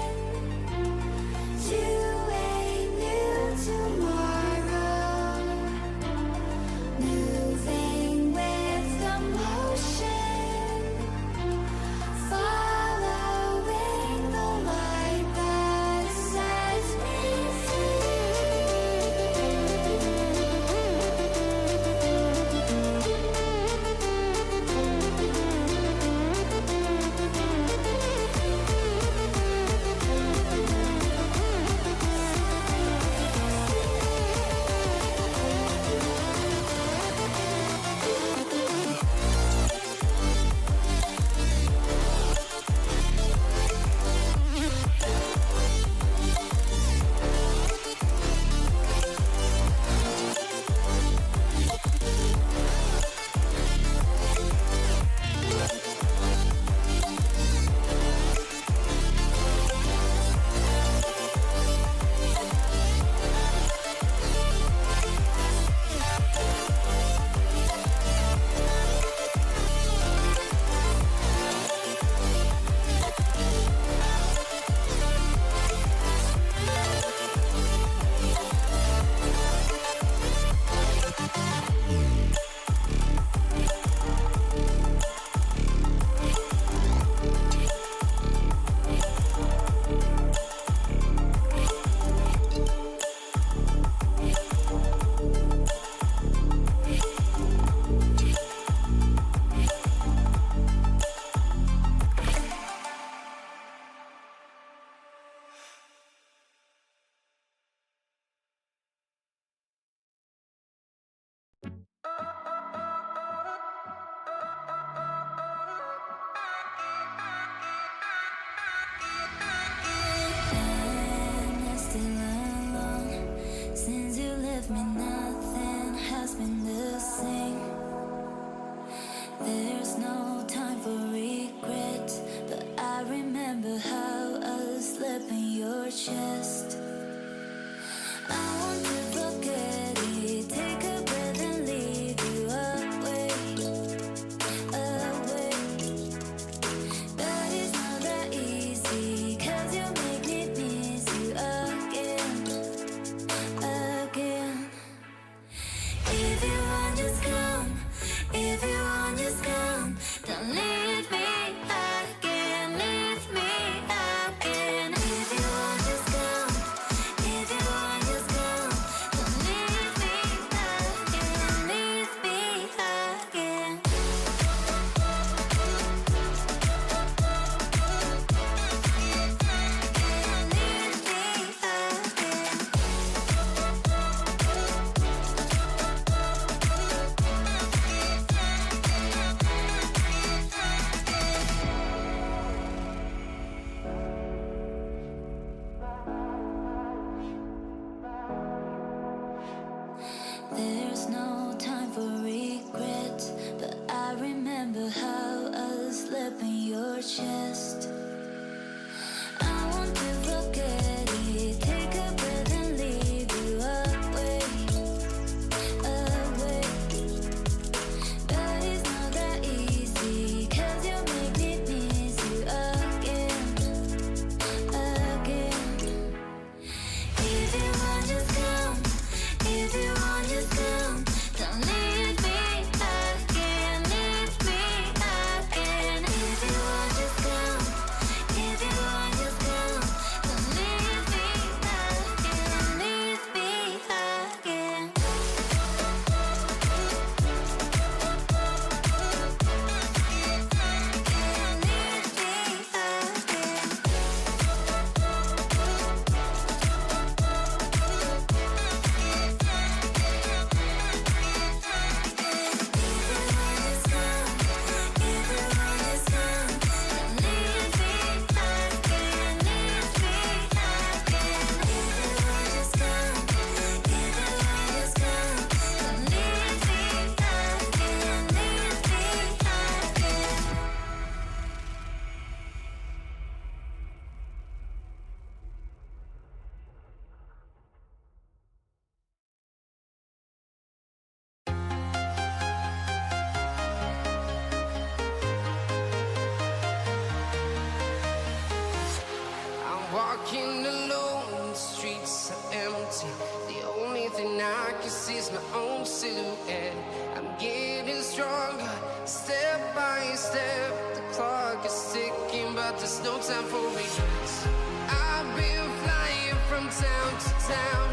can see it's my own silhouette. I'm getting stronger, step by step. The clock is ticking, but there's no time for regrets. I've been flying from town to town,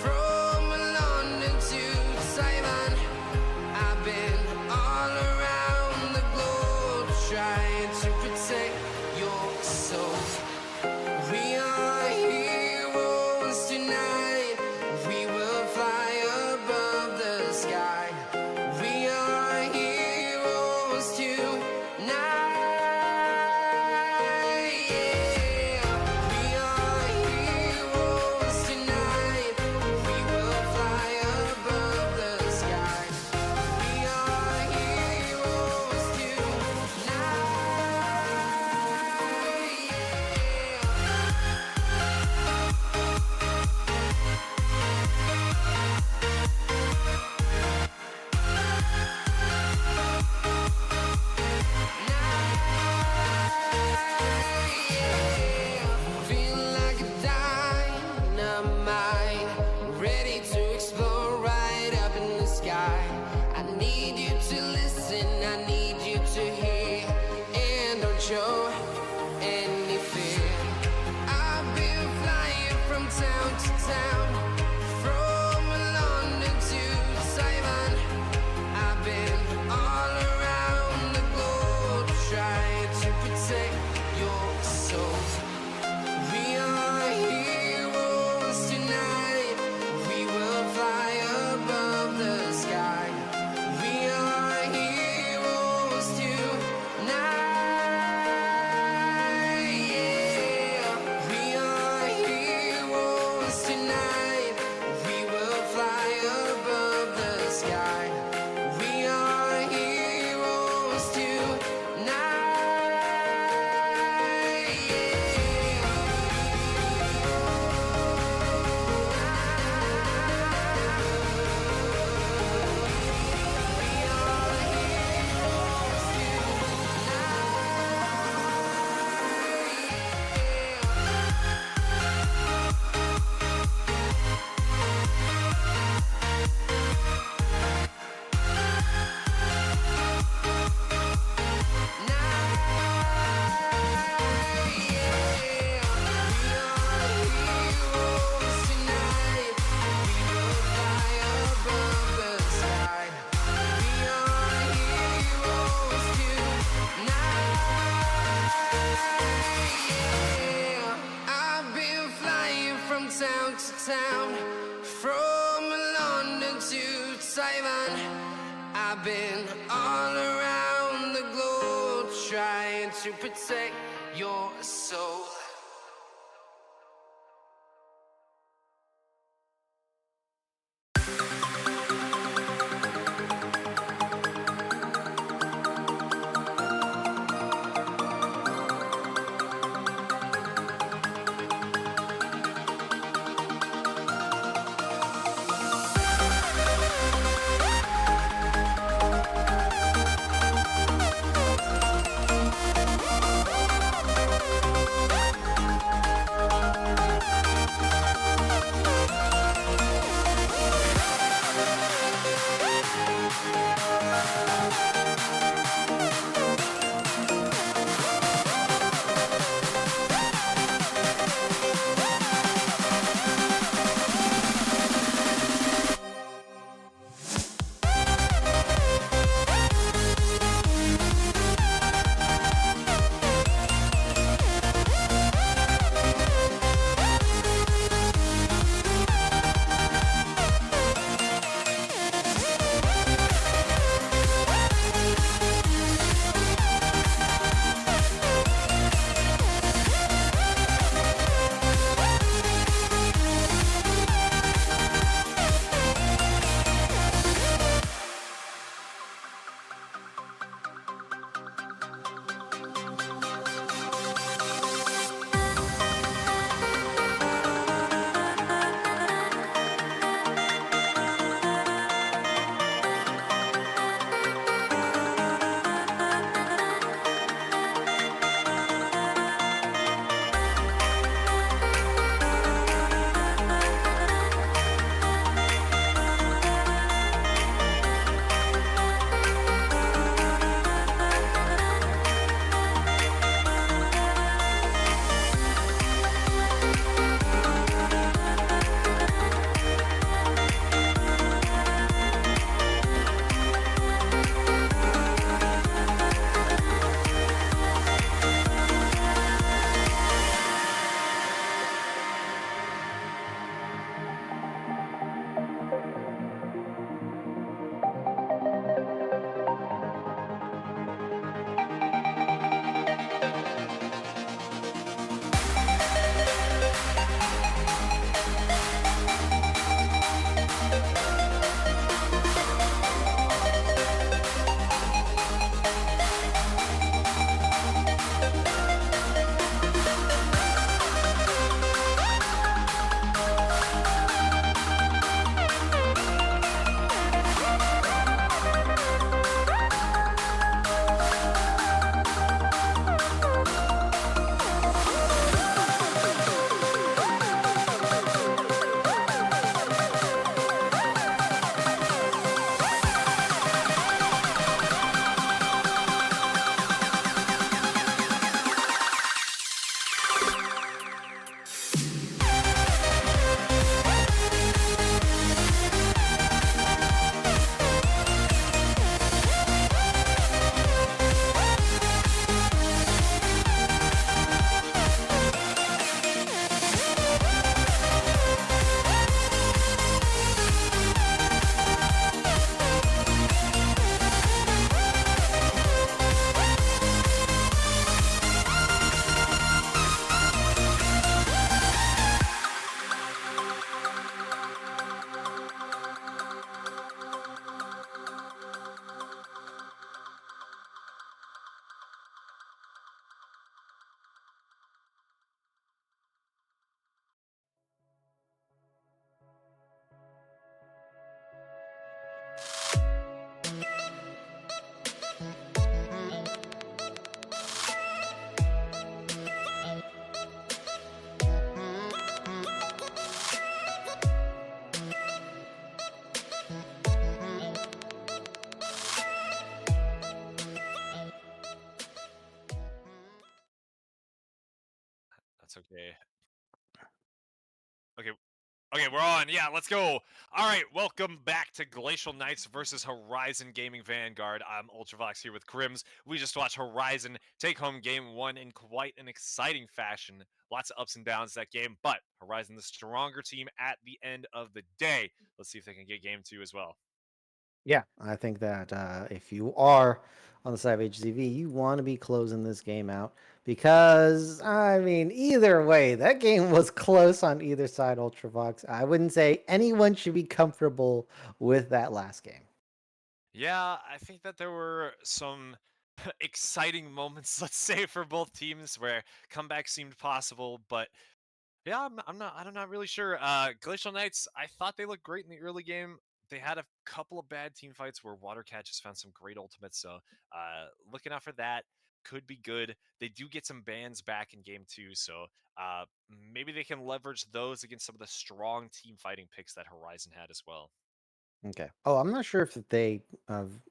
from London to Taiwan. I've been all around the globe trying to protect your soul. We are heroes tonight. We will fly above the sky. We are heroes tonight. Yeah. We are heroes tonight. We will fly above the sky. We are heroes tonight. Feel like a dynamite, ready to explode right up in the sky. I need you to listen, I need you to hear, and don't show any fear. I've been flying from town to town, from London to Taiwan. I've been all around the globe trying to protect your soul. We are heroes tonight. We will fly above the sky. We are heroes tonight. Yeah. We are heroes tonight. We will fly above the sky. We are heroes I've been flying from town to town, from London to Taiwan. I've been all around the globe trying to protect your soul. Okay. Okay. Okay, we're on. Yeah, let's go. All right, welcome back to Glacial Knights versus Horizon Gaming Vanguard. I'm Ultravox here with Crims. We just watched Horizon take home game one in quite an exciting fashion. Lots of ups and downs that game, but Horizon the stronger team at the end of the day. Let's see if they can get game two as well. Yeah, I think that if you are on the side of HZV, you want to be closing this game out because, I mean, either way, that game was close on either side, Ultravox. I wouldn't say anyone should be comfortable with that last game. Yeah, I think that there were some exciting moments, let's say, for both teams where comeback seemed possible, but yeah, I'm not really sure. Glacial Knights, I thought they looked great in the early game. They had a couple of bad team fights where Watercat just found some great ultimates, so looking out for that. Could be good. They do get some bans back in game two, so maybe they can leverage those against some of the strong team fighting picks that Horizon had as well. Okay. Oh, I'm not sure if they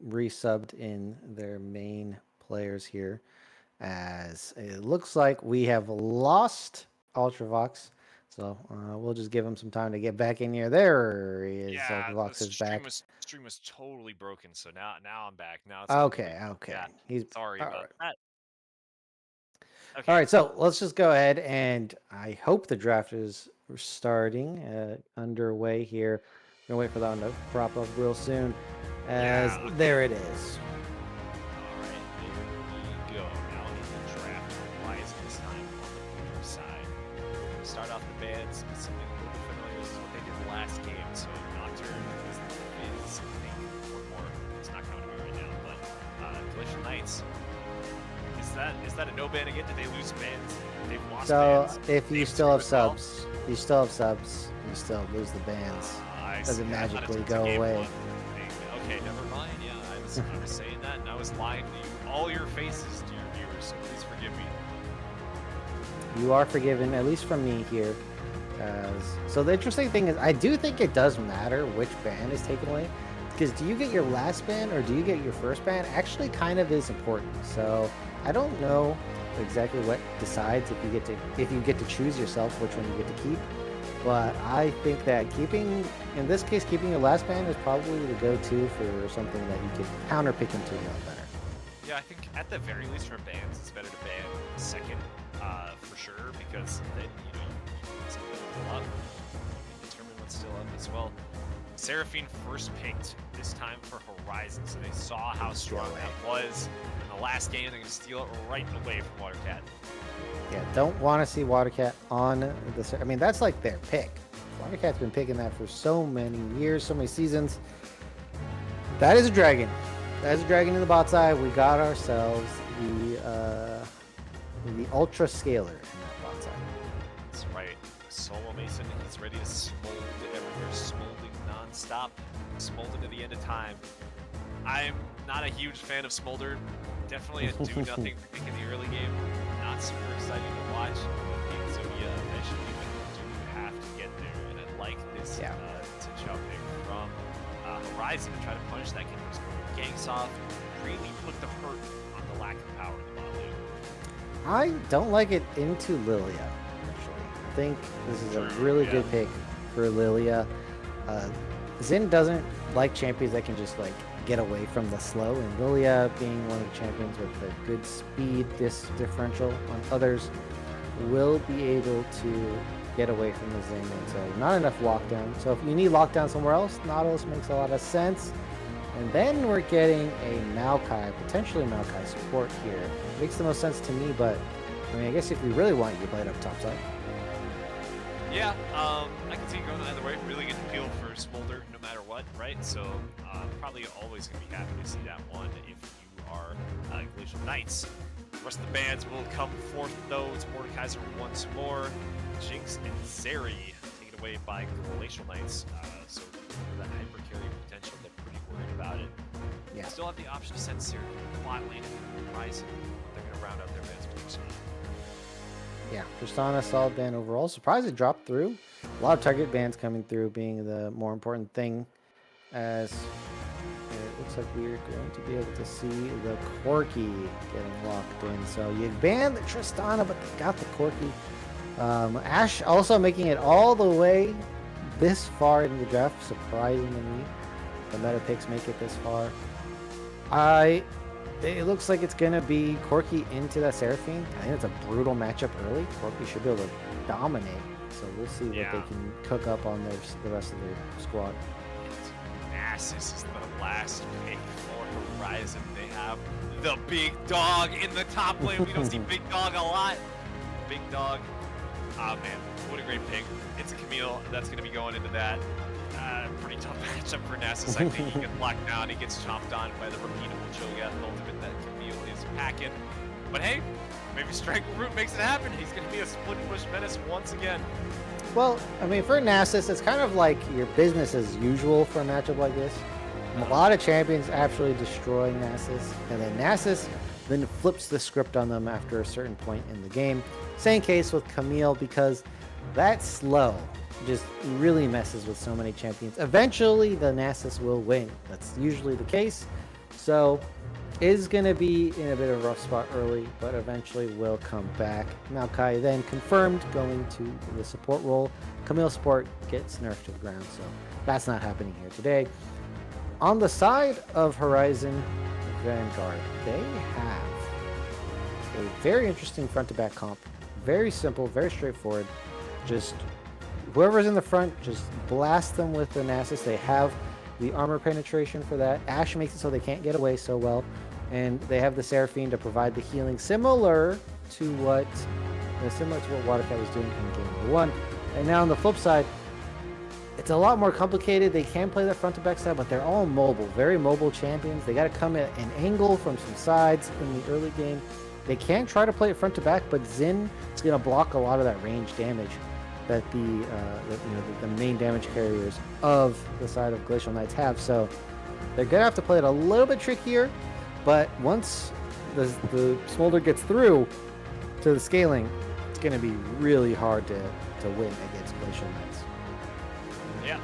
resubbed in their main players here, as it looks like we have lost Ultravox. So we'll just give him some time to get back in here. There he is. Yeah, the Ultravox is back. stream was totally broken, so now I'm back. Now it's all good. Okay, Yeah, okay. He's sorry all about right. that. All Okay. right, so let's just go ahead and I hope the draft is starting underway here. Gonna wait for that one to prop up real soon. As Yeah. Okay. there it is. All right, there we go. Now in the draft, Horizon this time on the winner side. Start off the bands with something a little bit familiar. This is what they did last game. So Nocturne is I think one more. It's not coming to me right now, but Glacial Knights. Is that a no ban again? Did they lose bans? They've lost So bans. if you Game still two have as well? subs, you still have subs, you still lose the bans. I Doesn't see. I thought it magically was a go game away. one thing. Okay, never mind. Yeah, I was saying that, and I was lying to you, all your faces to your viewers. So please forgive me. You are forgiven, at least from me here. So the interesting thing is, I do think it does matter which ban is taken away, because do you get your last ban or do you get your first ban? Actually, kind of is important. So I don't know exactly what decides if you get to choose yourself which one you get to keep. But I think that in this case, keeping your last ban is probably the go-to for something that you could counter pick into a lot better. Yeah, I think at the very least for bans, it's better to ban second, for sure, because then you can still up. You can determine what's still up as well. Seraphine first picked this time for Horizon, so they saw how strong that was. In the last game, they're gonna steal it right away from Watercat. Yeah, don't want to see Watercat on this. I mean, that's like their pick. Watercat's been picking that for so many years, so many seasons. That is a dragon. That is a dragon in the bot side. We got ourselves the Ultra Scaler in that bot side. That's right. Solo Mason, he's ready to smold everywhere, smolding non-stop, smolder to the end of time. I'm not a huge fan of Smolder. Definitely a do-nothing pick in the early game. Not super exciting to watch. Xovia eventually, but do have to get there. And I like this T'Chao pick from Horizon to try to punish that Conqueror. Gangs off, really put the hurt on the lack of power in the bot lane. I don't like it into Lilia, actually. I think this is a really good pick for Lilia. Xin doesn't like champions that can just get away from the slow, and Lilia being one of the champions with a good speed differential on others will be able to get away from the Xin, and so not enough lockdown. So if you need lockdown somewhere else, Nautilus makes a lot of sense. And then we're getting a Maokai, potentially Maokai support here. Makes the most sense to me, but I mean, I guess if you really want, you play it up top side. Yeah, I can see it going either way. Really good appeal for Smolder no matter what, right? So probably always going to be happy to see that one if you are Glacial Knights. The rest of the bands will come forth though. It's Mordekaiser once more. Jinx and Zeri taken away by Glacial Knights. So that hyper carry potential, they're pretty worried about it. Yeah. Still have the option to send Zeri to the bot lane and Horizon. They're going to round out their bands with Tristana. Yeah, Tristana, solid ban overall. Surprised it dropped through. A lot of target bans coming through being the more important thing, as it looks like we're going to be able to see the Corki getting locked in. So you banned the Tristana, but they got the Corki. Ash also making it all the way this far in the draft, surprising to me. The meta picks make it this far. It looks like it's gonna be Corki into that Seraphine. I think it's a brutal matchup early. Corki should be able to dominate. So we'll see what they can cook up on the rest of their squad. Nasus is the last pick for Horizon. They have the big dog in the top lane. We don't see big dog a lot. Big dog. Ah man, what a great pick. It's a Camille that's going to be going into that. Pretty tough matchup for Nasus. I think he gets locked down. He gets chomped on by the repeatable Cho'Gath ultimate that Camille is packing. But hey, maybe Strangle Root makes it happen. He's going to be a split push menace once again. Well, I mean, for Nasus, it's kind of like your business as usual for a matchup like this. A lot of champions actually destroy Nasus, and then Nasus then flips the script on them after a certain point in the game. Same case with Camille, because that slow just really messes with so many champions. Eventually, the Nasus will win. That's usually the case. So, is going to be in a bit of a rough spot early, but eventually will come back. Maokai then confirmed going to the support role. Camille support gets nerfed to the ground, so that's not happening here today. On the side of Horizon Vanguard, they have a very interesting front-to-back comp. Very simple, very straightforward. Just whoever's in the front, just blast them with the Nasus. They have the armor penetration for that. Ashe makes it so they can't get away so well. And they have the Seraphine to provide the healing, similar to what Watercat was doing in game number 1. And now on the flip side, it's a lot more complicated. They can play the front to back side, but they're all mobile, very mobile champions. They got to come at an angle from some sides in the early game. They can try to play it front to back, but Xin is going to block a lot of that range damage that the main damage carriers of the side of Glacial Knights have. So they're going to have to play it a little bit trickier, but once the Smolder gets through to the scaling, it's going to be really hard to win against Glacial Knights. Yeah,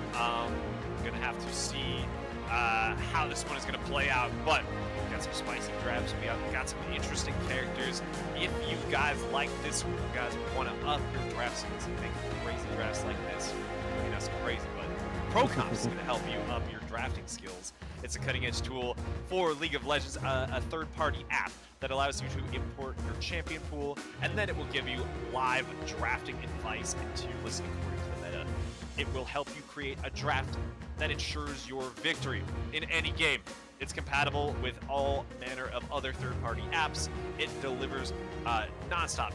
gonna have to see how this one is gonna play out, but we've got some spicy drafts, we have got some interesting characters. If you guys like this, you guys want to up your draft skills and make crazy drafts like this, maybe not so crazy, but ProComps is gonna help you up your drafting skills. It's a cutting-edge tool for League of Legends, a third-party app that allows you to import your champion pool, and then it will give you live drafting advice and to listen according to the meta. It will help you create a draft that ensures your victory in any game. It's compatible with all manner of other third-party apps. It delivers non-stop,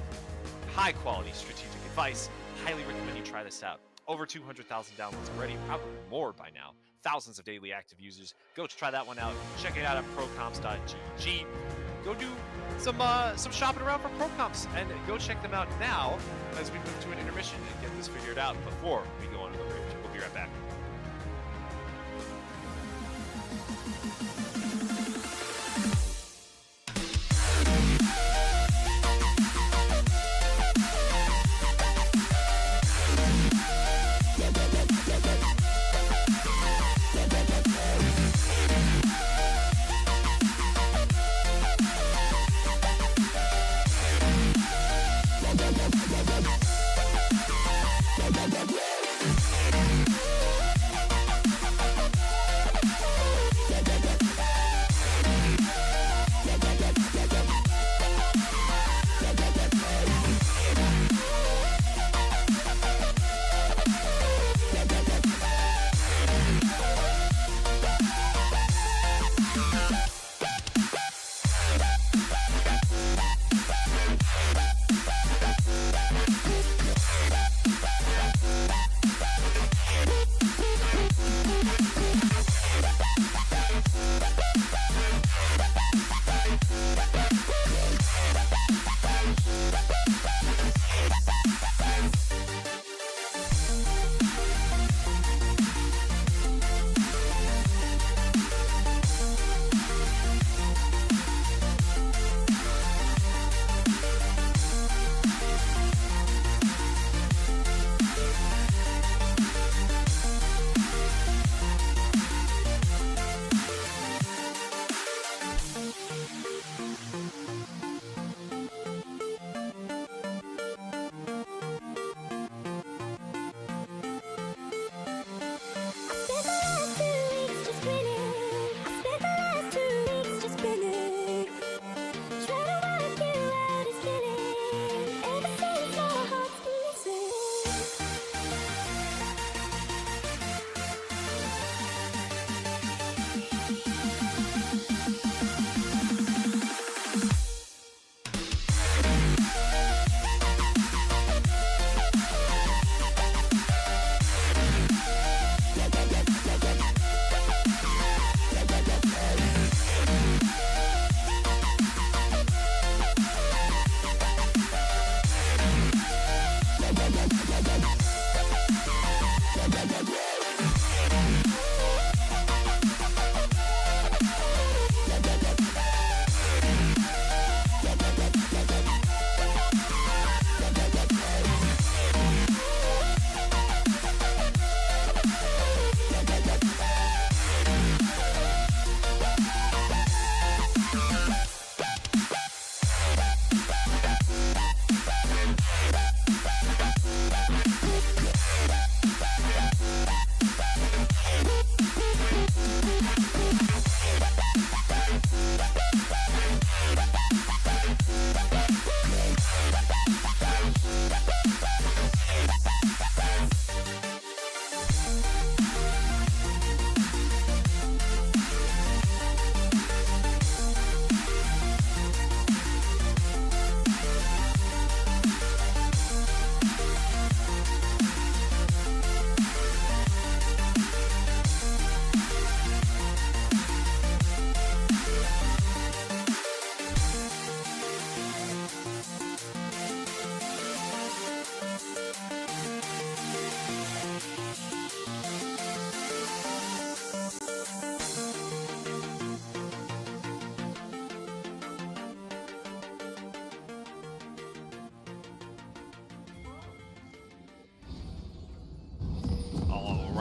high-quality strategic advice. Highly recommend you try this out. Over 200,000 downloads already, probably more by now. Thousands of daily active users. Go try that one out. Check it out at procomps.gg. Go do some shopping around for ProComps and go check them out now as we move to an intermission and get this figured out before we go on to the bridge. We'll be right back.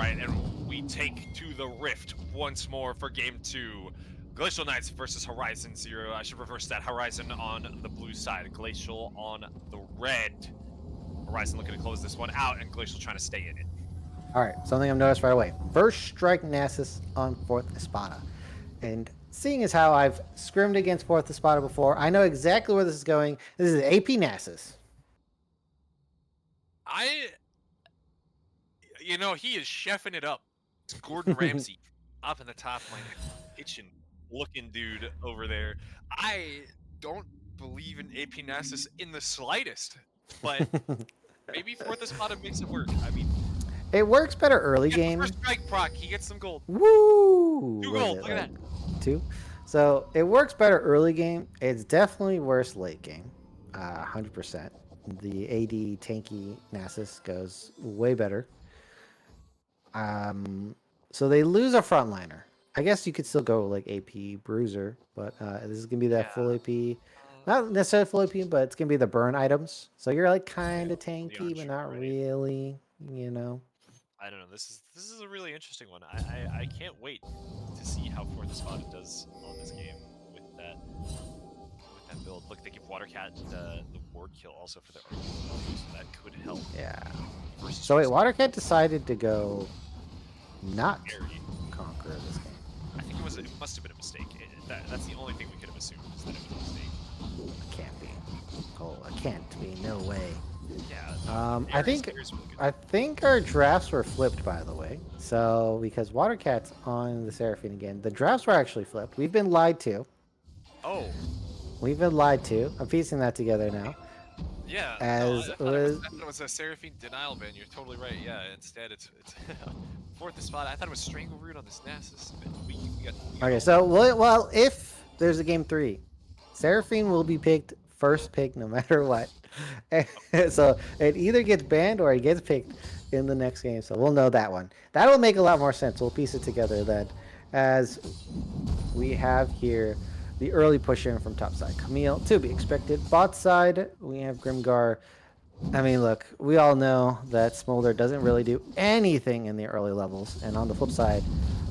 right, and we take to the rift once more for game 2. Glacial Knights versus Horizon Zero. I should reverse that. Horizon on the blue side, Glacial on the red. Horizon looking to close this one out, and Glacial trying to stay in it. All right, something I've noticed right away. First strike Nasus on 4th Espada. And seeing as how I've scrimmed against 4th Espada before, I know exactly where this is going. This is AP Nasus. He is chefing it up. It's Gordon Ramsay up in the top lane, kitchen looking dude over there. I don't believe in AP Nasus in the slightest, but maybe 4th Espada makes it work. I mean, It works better early he gets the game. first strike proc, he gets some gold. Woo! 2 Was gold, it, look at that. 2? So it works better early game. It's definitely worse late game. 100%. The AD tanky Nasus goes way better. So they lose a frontliner. I guess you could still go like AP Bruiser, but this is gonna be that full AP. Not necessarily full AP, but it's gonna be the burn items. So you're like kind of tanky, but not really. You know. I don't know. This is a really interesting one. I can't wait to see how 4th Espada does on this game with that build. Look, they give Watercat the ward kill also for their argument, so that could help. Yeah. Versus So wait, Tristan. Watercat decided to go not Very- Conqueror this game. I think it must have been a mistake. That's the only thing we could have assumed is that it was a mistake. It can't be. Oh, it can't be. No way. Yeah. I think Ares really good. I think our drafts were flipped, by the way. So because Watercat's on the Seraphine again, the drafts were actually flipped. We've been lied to. Oh, We've been lied to. I'm piecing that together now. yeah. As I thought it was a Seraphine denial ban. You're totally right. Yeah. Instead, it's 4th Espada. I thought it was Strangle Root on this Nasus. We got Okay, so well, if there's a game 3, Seraphine will be picked first pick no matter what. So it either gets banned or it gets picked in the next game. So we'll know that one. That'll make a lot more sense. We'll piece it together then, as we have here the early push in from top side. Camille, to be expected. Bot side, we have Grimgar. I mean, look, we all know that Smolder doesn't really do anything in the early levels. And on the flip side,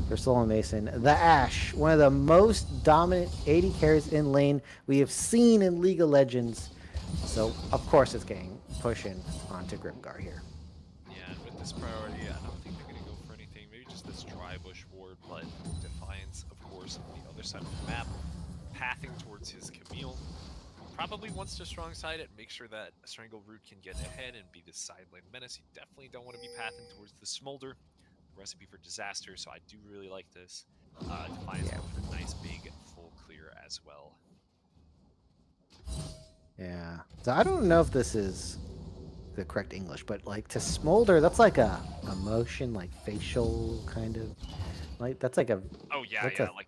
for Soul Mason, the Ashe, one of the most dominant 80 carries in lane we have seen in League of Legends. So, of course, it's getting pushing onto Grimgar here. Yeah, and with this priority, I don't think they're going to go for anything. Maybe just this dry bush ward, but Defiance, of course, on the other side of the map, pathing towards his Camille. Probably wants to strong side it, make sure that Strangle Root can get ahead and be the side lane menace. You definitely don't want to be pathing towards the Smolder. Recipe for disaster, so I do really like this. Defiance going for a nice big full clear as well. Yeah. So I don't know if this is the correct English, but like to smolder, that's like a emotion, like facial kind of, like that's like a. Oh yeah, that's yeah. a- Like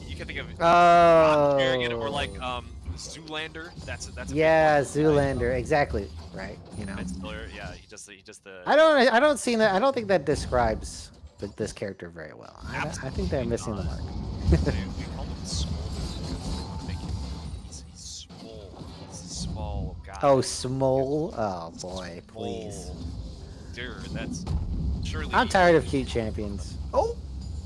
you can think of Oh. Arrogant or like Zoolander. That's a big Yeah, one. Zoolander, exactly. Right. You know. It's Stiller, yeah, he just the. I don't see that. I don't think that describes this character very well. I think they're missing the mark. they call him Smolder because they want to make him. He's small. He's a small guy. Oh, Smole. Oh boy, please. Dude, that's surely. I'm tired of cute champions. Oh.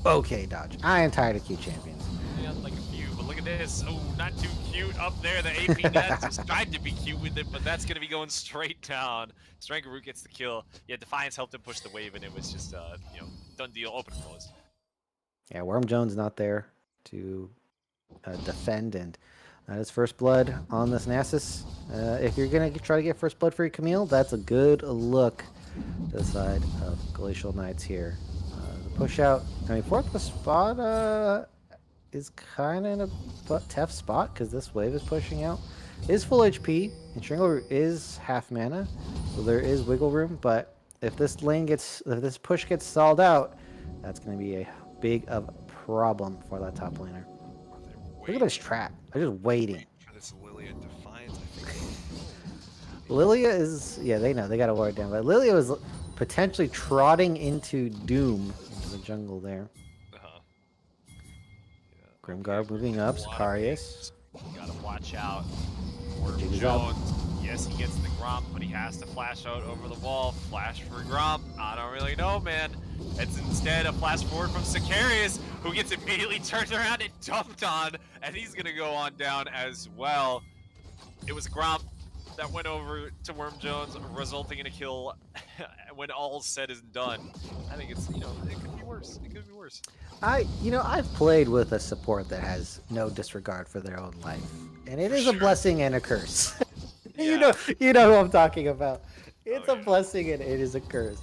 Okay, Dodge. I am tired of cute champions. Yeah, like a few, but look at this. Oh, not too cute up there. The AP Nets just tried to be cute with it, but that's going to be going straight down. Strangle Root gets the kill. Yeah, Defiance helped him push the wave, and it was just, done deal, open and closed. Yeah, Worm Jones not there to defend, and that is first blood on this Nasus. If you're going to try to get first blood for your Camille, that's a good look to the side of Glacial Knights here. The push out, I mean, 4th spot is kind of in a tough spot because this wave is pushing out. It is full HP, and Strangle is half mana, so there is wiggle room, but if this push gets stalled out, that's going to be a big of a problem for that top laner. Look at this trap. They're just waiting. For this Lilia Defiance, I think. Lilia is, yeah, they know. They got to wear it down. But Lilia was potentially trotting into Doom into the jungle there. Yeah. Grimgar moving up. A lot of Sicarius. things. You gotta watch out. Worm Jig's up. Jones. Yeah, Yes, he gets the Gromp, but he has to flash out over the wall. Flash for Gromp. I don't really know, man. It's instead a flash forward from Sicarius, who gets immediately turned around and dumped on, and he's gonna go on down as well. It was Gromp that went over to Worm Jones, resulting in a kill. When all's said and done, I think it's, it could be worse. It could be worse. I've played with a support that has no disregard for their own life, and it is a blessing and a curse. Yeah. You know who I'm talking about. It's Oh, a yeah. blessing and it is a curse.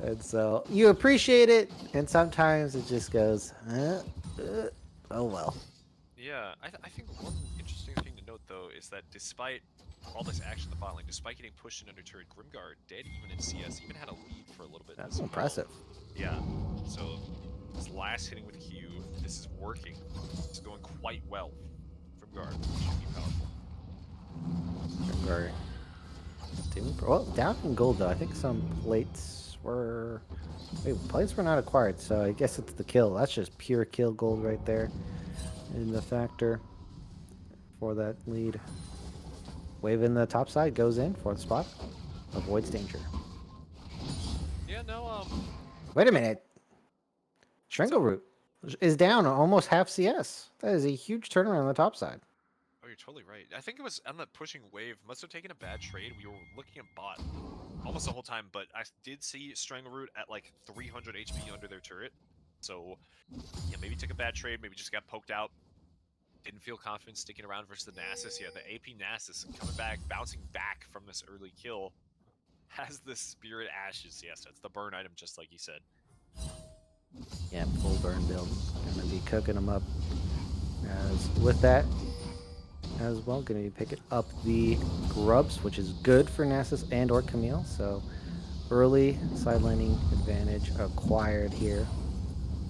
And so you appreciate it, and sometimes it just goes, oh well. Yeah, I think one interesting thing to note, though, is that despite all this action in the bot lane, despite getting pushed in under turret, Grimgar did, even in CS, even had a lead for a little bit. That's as well. impressive. Yeah, so this last hitting with Q, this is working. It's going quite well. Grimgar should be powerful. Or well, down in gold though. I think some plates were. Wait, plates were not acquired, so I guess it's the kill. That's just pure kill gold right there, in the factor for that lead. Wave in the top side goes in for the spot, avoids danger. Yeah, no, Wait a minute. Strangleroot is down almost half CS. That is a huge turnaround on the top side. oh, you're totally right. I think it was on the pushing wave. Must have taken a bad trade. We were looking at bot almost the whole time, but I did see Strangleroot at like 300 HP under their turret. So, yeah, maybe took a bad trade. Maybe just got poked out. Didn't feel confident sticking around versus the Nasus. Yeah, the AP Nasus coming back, bouncing back from this early kill. Has the Spirit Ashes. Yes, that's the burn item, just like you said. Yeah, full burn build. Gonna be cooking them up. As with that as well, gonna be picking up the grubs, which is good for Nasus and or Camille. So early sidelining advantage acquired here.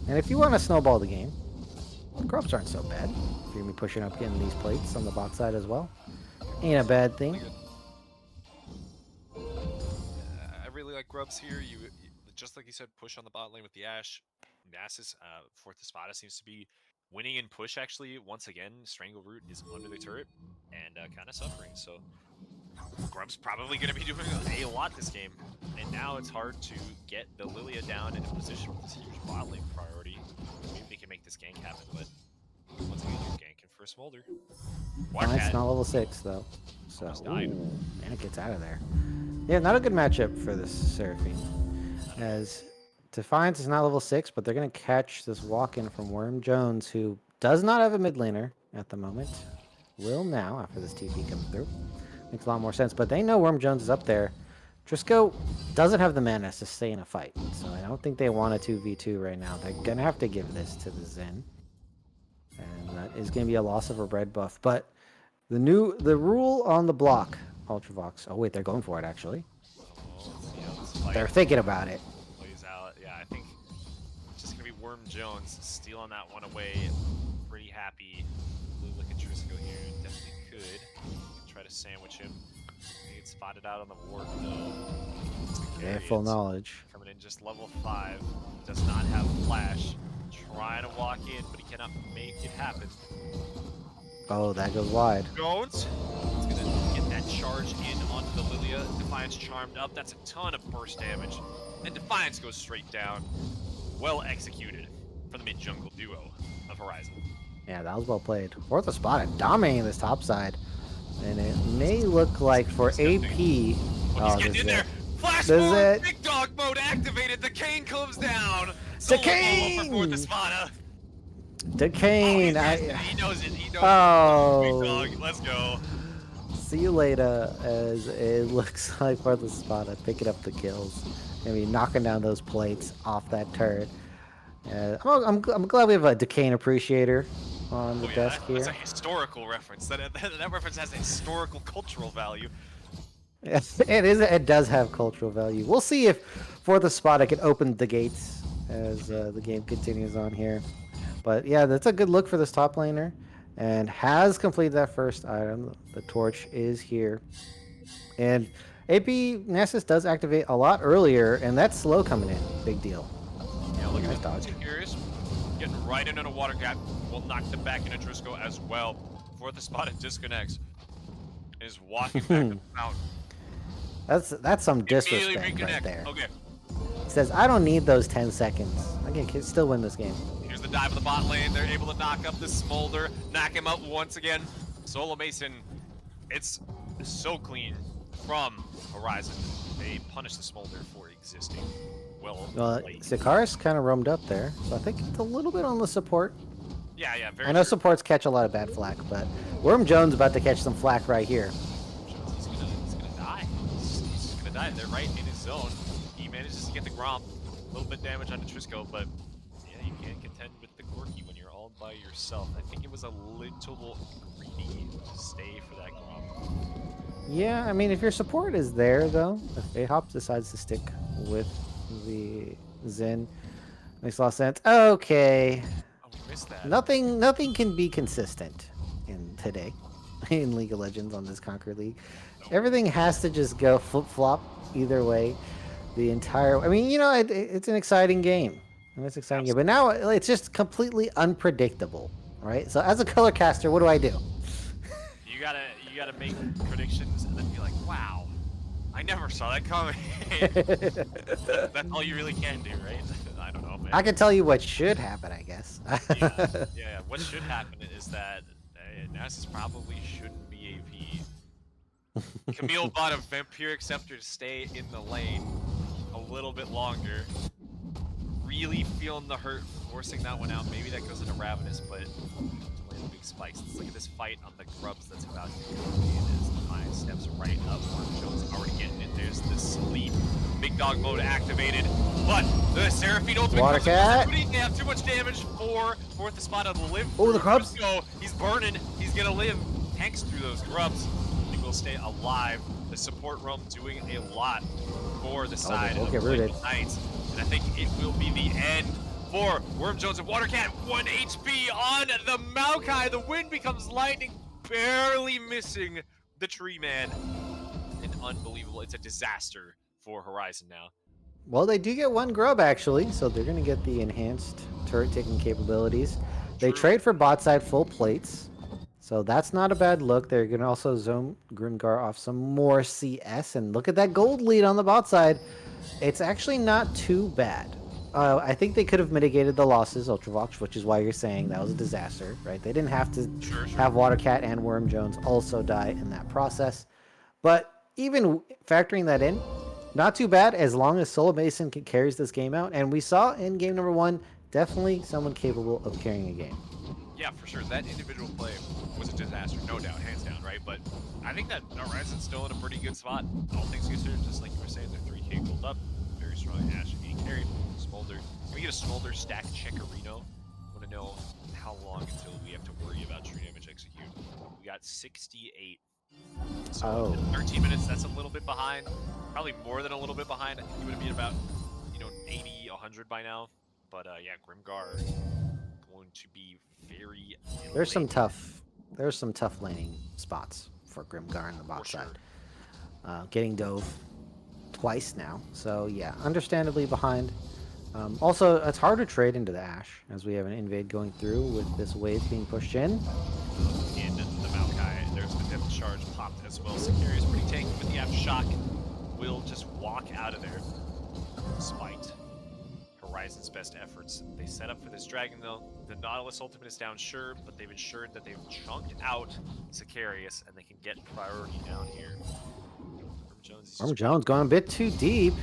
And if you want to snowball the game, grubs aren't so bad. If you're gonna be pushing up, getting these plates on the bot side as well, ain't a bad thing. I really like grubs here. You just like you said, push on the bot lane with the Ash. Nasus, fourth Espada seems to be winning in push. Actually, once again, Strangleroot is under the turret and kind of suffering. So grub's probably going to be doing a lot this game. And now it's hard to get the Lilia down in a position with this huge bot lane priority. Maybe they can make this gank happen, but once again, you're ganking for a Smolder. It's not level 6 though, so died. and it gets out of there. Yeah, not a good matchup for this Seraphine, as Defiance is not level 6, but they're gonna catch this walk-in from Worm Jones, who does not have a mid laner at the moment. Will now after this TP comes through. Makes a lot more sense, but they know Worm Jones is up there. Driscoll doesn't have the mana to stay in a fight, so I don't think they want a 2v2 right now. They're gonna have to give this to the Zen, and that is gonna be a loss of a red buff. But the rule on the block, Ultravox. Oh wait, they're going for it actually. They're thinking about it. Plays out. Yeah, I think it's just gonna be Worm Jones stealing that one away. Pretty happy. Really look at Trisco here. Definitely could try to sandwich him. He gets spotted out on the ward though. They have full knowledge. Coming in just level 5. Does not have flash. Trying to walk in, but he cannot make it happen. Oh, that goes wide. Jones. He's gonna get that charge in onto the Lilia. Defiance charmed up. That's a ton of burst damage. And Defiance goes straight down. Well executed for the mid-jungle duo of Horizon. Yeah, that was well played. Fourth spot dominating this top side. And it may look like for AP. He's getting in there. Flash forward. Big dog mode activated. The cane comes down. The cane! For fourth Espada. Decane. He knows it. He knows Oh. Big dog. Let's go. See you later, as it looks like for the spot picking up the kills. Gonna be knocking down those plates off that turret. I'm glad we have a Decane appreciator on the desk here. That's a historical reference. That reference has a historical cultural value. It does have cultural value. We'll see if for the spot I can open the gates as the game continues on here. But yeah, that's a good look for this top laner, and has completed that first item. The torch is here, and AP Nasus does activate a lot earlier, and that's slow coming in. Big deal. Yeah, look Nice at dodge. Curious. Getting right into a water gap. Will knock them back into Trisco as well. Fourth spot, it disconnects. is walking back up the mountain. That's some Immediately disrespect right reconnect. there. Okay, He says, I don't need those 10 seconds. I can still win this game. here's the dive of the bot lane. They're able to knock up the Smolder, knock him out once again. Solo Mason, it's so clean from Horizon. They punish the Smolder for existing. Well, played. Sikaris kind of roamed up there, so I think it's a little bit on the support. Yeah, very I know true. supports catch a lot of bad flack, but Worm Jones about to catch some flack right here. He's gonna die. He's just gonna die. They're right in his zone. He manages to get the Gromp. A little bit damage onto Trisco, but yeah, you can't contend with the Corky when you're all by yourself. I think it was a little greedy to stay for that Gromp. Yeah, I mean, if your support is there, though, if Ahop decides to stick with the Zen, makes a lot of sense. Okay. Oh, we missed that. Nothing can be consistent in today in League of Legends on this Conqueror League. Everything has to just go flip-flop either way. The entire... I mean, it's an exciting game. It's an exciting game. But now it's just completely unpredictable, right? So as a color caster, what do I do? You gotta make predictions and then be like, wow, I never saw that coming. That's all you really can do, right? I don't know, man. I can tell you what should happen, I guess. Yeah. What should happen is that Nasus probably shouldn't be AP. Camille bought a Vampiric Scepter to stay in the lane a little bit longer. Really feeling the hurt, forcing that one out. Maybe that goes into Ravenous, but land big spikes. Let's look at this fight on the grubs that's about to begin as the Maya steps right up. Mark Jones already getting it. There's the sleep. Big dog mode activated. But the Seraphine ultimate Water comes cat. in. They have too much damage for fourth spot of the live. Oh, the grubs. So he's burning. He's gonna live. Tanks through those grubs. He will stay alive. The support roam doing a lot for the side of the Knights. And I think it will be the end for Worm Jones and Watercat. 1 HP on the Maokai. The wind becomes lightning, barely missing the Tree Man. And unbelievable. It's a disaster for Horizon now. Well, they do get one grub, actually, so they're going to get the enhanced turret-taking capabilities. They trade for bot side full plates, so that's not a bad look. They're going to also zone Grimgar off some more CS, and look at that gold lead on the bot side. It's actually not too bad. I think they could have mitigated the losses, Ultravox, which is why you're saying that was a disaster, right? They didn't have to have Watercat and Worm Jones also die in that process. But even factoring that in, not too bad as long as Solo Mason carries this game out. And we saw in game number 1, definitely someone capable of carrying a game. Yeah, for sure. That individual play was a disaster, no doubt, hands down, right? But I think that Horizon's still in a pretty good spot. All things considered, just like you were saying, they're 3K gold up. Very strong Ash being carried. Smolder. Can we get a Smolder stack checkerino? I want to know how long until we have to worry about true damage execute. We got 68. So 13 minutes, that's a little bit behind. Probably more than a little bit behind. I think it would have been about, 80, 100 by now. But yeah, Grimgar going to be very There's some tough laning spots for Grimgar on the bot side. Getting dove twice now, so yeah, understandably behind. Also, it's hard to trade into the Ash as we have an invade going through with this wave being pushed in. In the Maokai, there's the depth charge popped as well. Sicarius pretty tanky with the aftershock. Will just walk out of there despite Horizon's best efforts. They set up for this dragon though. The Nautilus ultimate is down, sure, but they've ensured that they've chunked out Sicarius and they can get priority down here. Worm Jones going a bit too deep.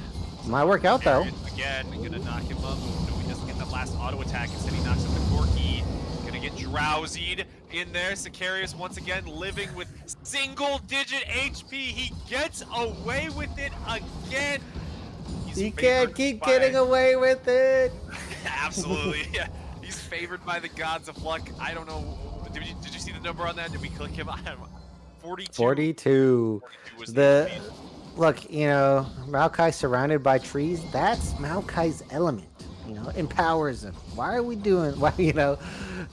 Might work out though. Again, gonna knock him up. No, he doesn't get that last auto attack. Instead, he knocks up the Corky. Gonna get drowsied in there. Sicarius once again living with single-digit HP. He gets away with it again. He can't keep getting away with it. Absolutely, yeah. He's favored by the gods of luck. I don't know. Did you see the number on that? Did we click him? 42. 42. 42 was the speed. Look, Maokai surrounded by trees. That's Maokai's element. Empowers him. Why are we doing?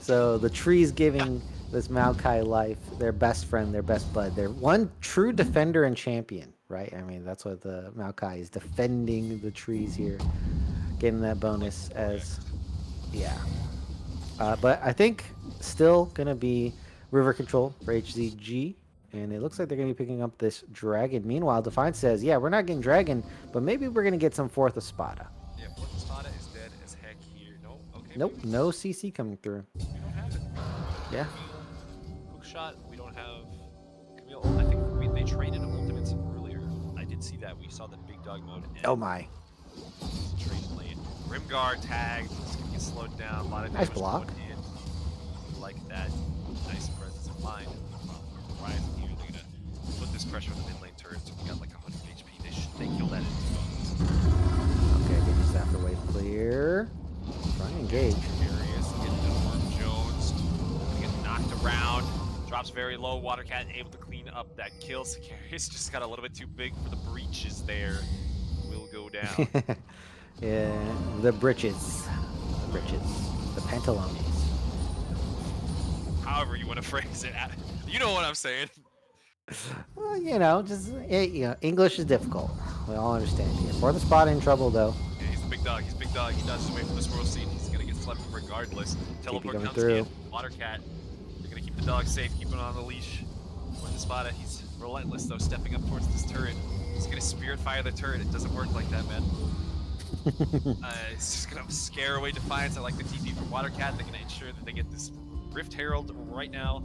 So the trees giving this Maokai life, their best friend, their best bud. They're one true defender and champion, right? I mean, that's what the Maokai is, defending the trees here, getting that bonus as, yeah. But I think still gonna be river control for HZG. And it looks like they're going to be picking up this dragon. Meanwhile, Defiance says, yeah, we're not getting dragon, but maybe we're going to get some fourth Espada. Yeah, fourth Espada is dead as heck here. No, okay, Nope, maybe no CC coming through. we don't have it. Yeah. Hook shot. We don't have Camille. I think they traded ultimates earlier. I did see that. We saw the big dog mode. And Oh my. trade lane. Rimguard tagged. It's gonna get slowed down. A lot of Nice damage block. going in. Like that. Nice presence of mind. Horizon here. They're gonna put this pressure on the mid lane turrets. We got like 100 HP. They kill that in 2 bones. Okay, they just have to wait clear. Trying to engage. Furious. Getting the Worm Jones. Gonna get knocked around. Drops very low. Watercat able to clean up that kill. Sicarius just got a little bit too big for the breaches there. Will go down. Yeah, the britches. The britches. The pantalones. However you want to phrase it. You know what I'm saying. Well, you know, just English is difficult. We all understand here. For the spot in trouble though. Yeah, he's a big dog. He's a big dog. He dodges away from this world scene. He's gonna get slept regardless. Teleport coming comes through. in. Watercat. They're gonna keep the dog safe, keep him on the leash. When the Spada, he's relentless though, stepping up towards this turret. He's gonna spirit fire the turret. It doesn't work like that, man. It's just gonna scare away Defiance. I like the TP from Watercat. They're gonna ensure that they get this Rift Herald right now.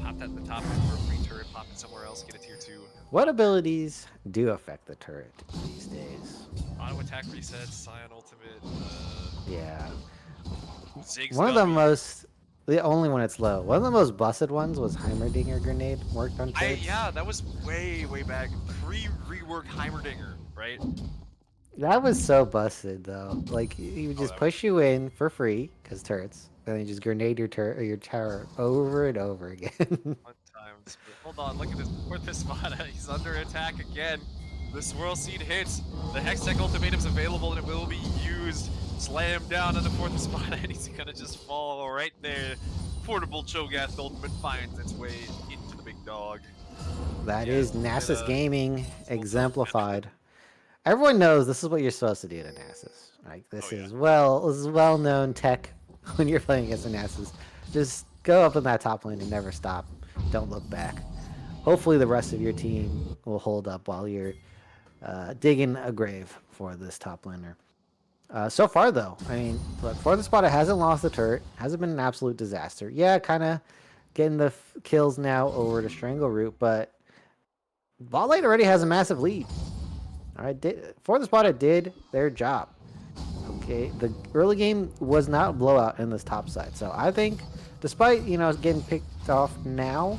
Pop that at the top for a free turret. Pop it somewhere else. Get a tier 2. What abilities do affect the turret these days? Auto attack reset. Scion ultimate. Yeah. Ziggs One of the W. the only one it's low. One of the most busted ones was Heimerdinger grenade worked on turrets. Yeah, that was way back. Pre-reworked Heimerdinger, right? That was so busted though. Like he would just that push you in for free because turrets, and then you just grenade your tower over and over again. One time. Hold on, look at this. Fourth Espada. He's under attack again. The Swirl Seed hits. The Hextech ultimatum's available and it will be used. Slam down on the fourth Espada and he's gonna just fall right there. Portable Cho'Gath ultimate finds its way into the big dog. That Yeah, is Nasus Gaming exemplified. Everyone knows this is what you're supposed to do to Nasus. Like this is well known tech when you're playing against a Nasus. Just go up in that top lane and never stop. Don't look back. Hopefully the rest of your team will hold up while you're digging a grave for this top laner. So far though, I mean, look, for the spot, it hasn't lost the turret. Hasn't been an absolute disaster. Yeah, kind of getting the kills now over to Strangle Root, but bot lane already has a massive lead. All right, for the spot, it did their job. Okay, the early game was not a blowout in this top side, so I think, despite getting picked off now,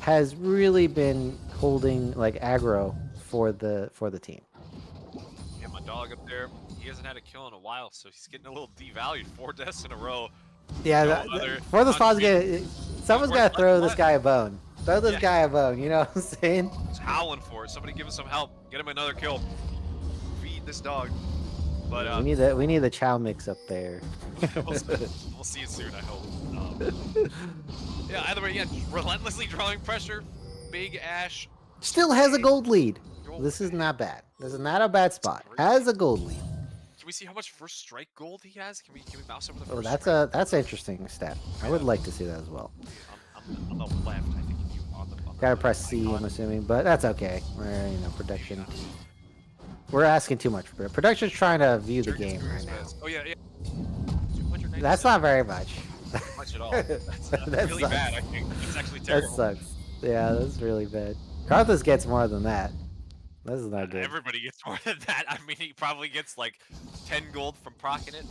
has really been holding like aggro for the team. Yeah, my dog up there. He hasn't had a kill in a while, so he's getting a little devalued. 4 deaths in a row. Yeah, for the spot's someone's got to throw this guy a bone. Throw this guy a bone. You know what I'm saying? He's howling for it. Somebody give him some help. Get him another kill. Feed this dog. But we need the chow mix up there. we'll see it soon, I hope. Yeah, either way, yeah, relentlessly drawing pressure. Big Ash. Still has a gold lead. This is not bad. This is not a bad spot. Has a gold lead. Can we see how much first strike gold he has? Can we mouse over the first Oh, that's strike? that's an interesting stat. I would like to see that as well. On the left, I think you on the Gotta press C, I'm assuming, but that's okay. We're production. We're asking too much. Production's trying to view the game right now. Oh yeah. That's not very much. Much at all. That's That really sucks. bad. I think it's actually That terrible. sucks. Yeah, that's really bad. Karthus gets more than that. This is not good. Everybody gets more than that. I mean, he probably gets like 10 gold from proccing it,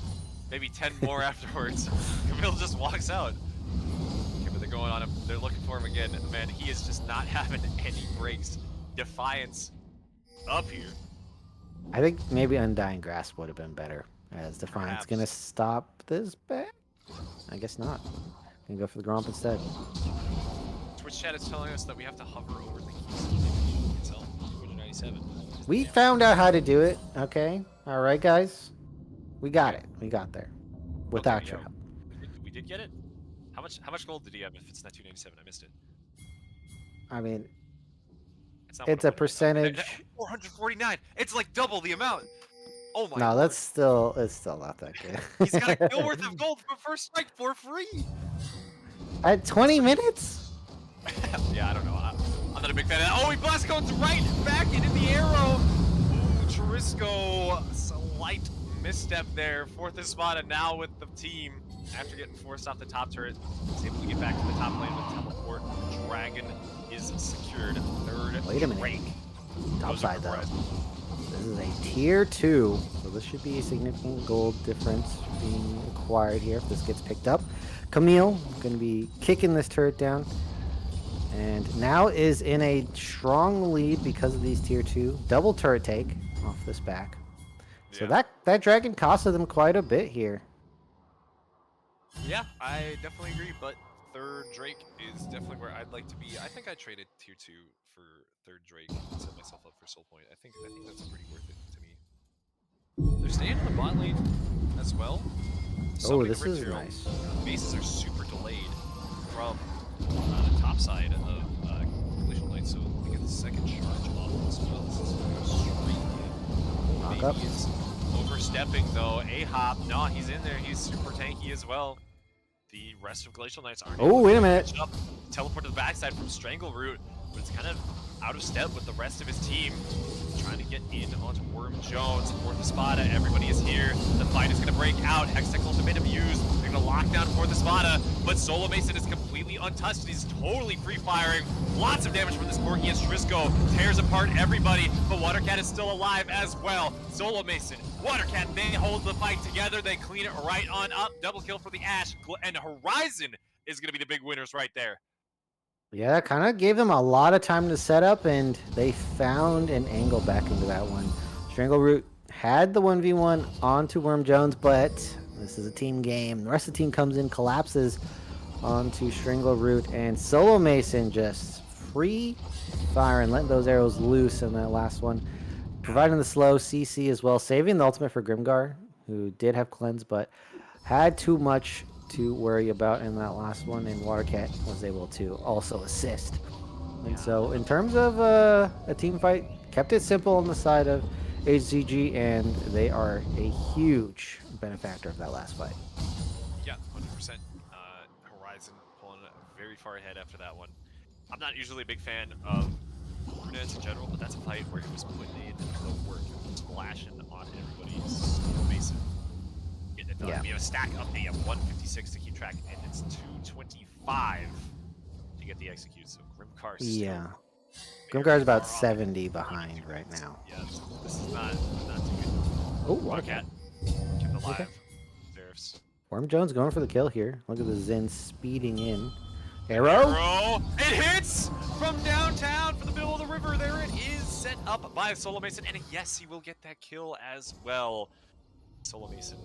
maybe 10 more afterwards. Camille just walks out. Okay, but they're going on him. They're looking for him again. Man, he is just not having any breaks. Defiance up here. I think maybe Undying Grasp would have been better. As Defiance Perhaps. gonna stop this back? I guess not. Gonna go for the Gromp instead. Twitch chat is telling us that we have to hover over the keys itself. 297. We found out how to do it. Okay. All right, guys. We got it. We got there. Without your help. We did get it. How much gold did he have? If it's not 297, I missed it. I mean, Not it's what a it was. percentage. 449. It's like double the amount. Oh my. No, Lord. that's still not that good. He's got a kill worth of gold for first strike for free. At 20 minutes? Yeah, I don't know. I'm not a big fan of that. Oh, he blast cones right back into the arrow. Ooh, Trisco, slight misstep there. Fourth Espada now with the team after getting forced off the top turret. He's able to get back to the top lane with teleport. Dragon is secured. Third Wait a minute. Drake. Top goes side over though. red. This is a tier 2, so this should be a significant gold difference being acquired here if this gets picked up. Camille going to be kicking this turret down, and now is in a strong lead because of these tier 2. Double turret take off this back. So Yeah. that dragon costed them quite a bit here. Yeah, I definitely agree, but third Drake is definitely where I'd like to be. I think I traded tier 2 for third Drake and set myself up for soul point. I think that's pretty worth it to me. They're staying in the bot lane as well. Oh, this Crit is Hero nice. bases are super delayed from the top side of Glacial Knight, so they get the second charge off as well. This is extremely Knock up. Maybe it's overstepping though. A-Hop, no, he's in there. He's super tanky as well. The rest of Glacial Knights aren't. Oh, able to wait a minute. catch up. Teleport to the backside from Strangle Root, but it's kind of out of step with the rest of his team. Trying to get in onto Worm Jones. Fourth Espada, everybody is here. The fight is going to break out. Hextech ultimate used. They're going to lock down Fourth Espada, but Solo Mason is completely untouched. He's totally free firing. Lots of damage from this Corgi as Trisco tears apart everybody, but Watercat is still alive as well. Solo Mason, Watercat, they hold the fight together. They clean it right on up. Double kill for the Ash, and Horizon is going to be the big winners right there. Yeah, kind of gave them a lot of time to set up, and they found an angle back into that one. Strangle Root had the 1v1 onto Worm Jones, but this is a team game. The rest of the team comes in, collapses onto Strangle Root, and Solo Mason just free firing, letting those arrows loose in that last one. Providing the slow CC as well, saving the ultimate for Grimgar, who did have cleanse, but had too much to worry about in that last one, and Watercat was able to also assist. And so in terms of a team fight, kept it simple on the side of HCG, and they are a huge benefactor of that last fight. Yeah, 100%. Horizon pulling very far ahead after that one. I'm not usually a big fan of brunettes in general, but that's a fight where he was putting in the work, splashing on everybody's Mason. Getting it done. Yeah. We have a stack up the 156 to keep track, and it's 225 to get the execute. So Grimcar still Yeah. very Grimgar's about far off. 70 behind right now. Yeah, this is not too good. Oh, Watercat, kept alive. Okay. Serifs. Worm Jones going for the kill here. Look at the Zen speeding in. Arrow? Arrow! It hits from downtown for the middle of the river. There it is, set up by Solo Mason, and yes, he will get that kill as well. Solo Mason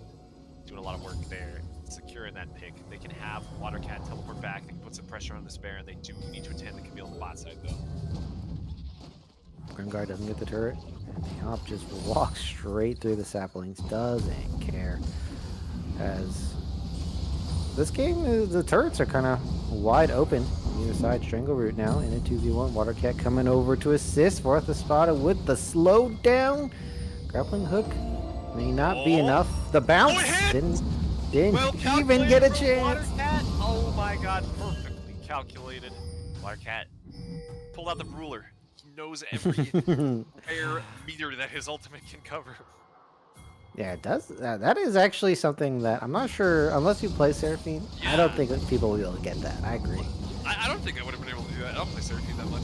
doing a lot of work there, securing that pick. They can have Watercat teleport back. They can put some pressure on this Baron. They do need to attend the Camille on the bot side, though. Grimgar doesn't get the turret. And Hop just walks straight through the saplings. Doesn't care. As this game, the turrets are kind of wide open. Either side, Strangle Root now in a 2v1. Watercat coming over to assist. Fourth Espada with the slow down. Grappling hook may not be enough. The bounce Oh, it hit! didn't Well even get a calculated from chance. Watercat. Oh my god, perfectly calculated. Watercat pulled out the ruler. He knows every fair meter that his ultimate can cover. Yeah, it does. That is actually something that I'm not sure, unless you play Seraphine, I don't think that people will be able to get that. I agree. I don't think I would have been able to do that. I don't play Seraphine that much.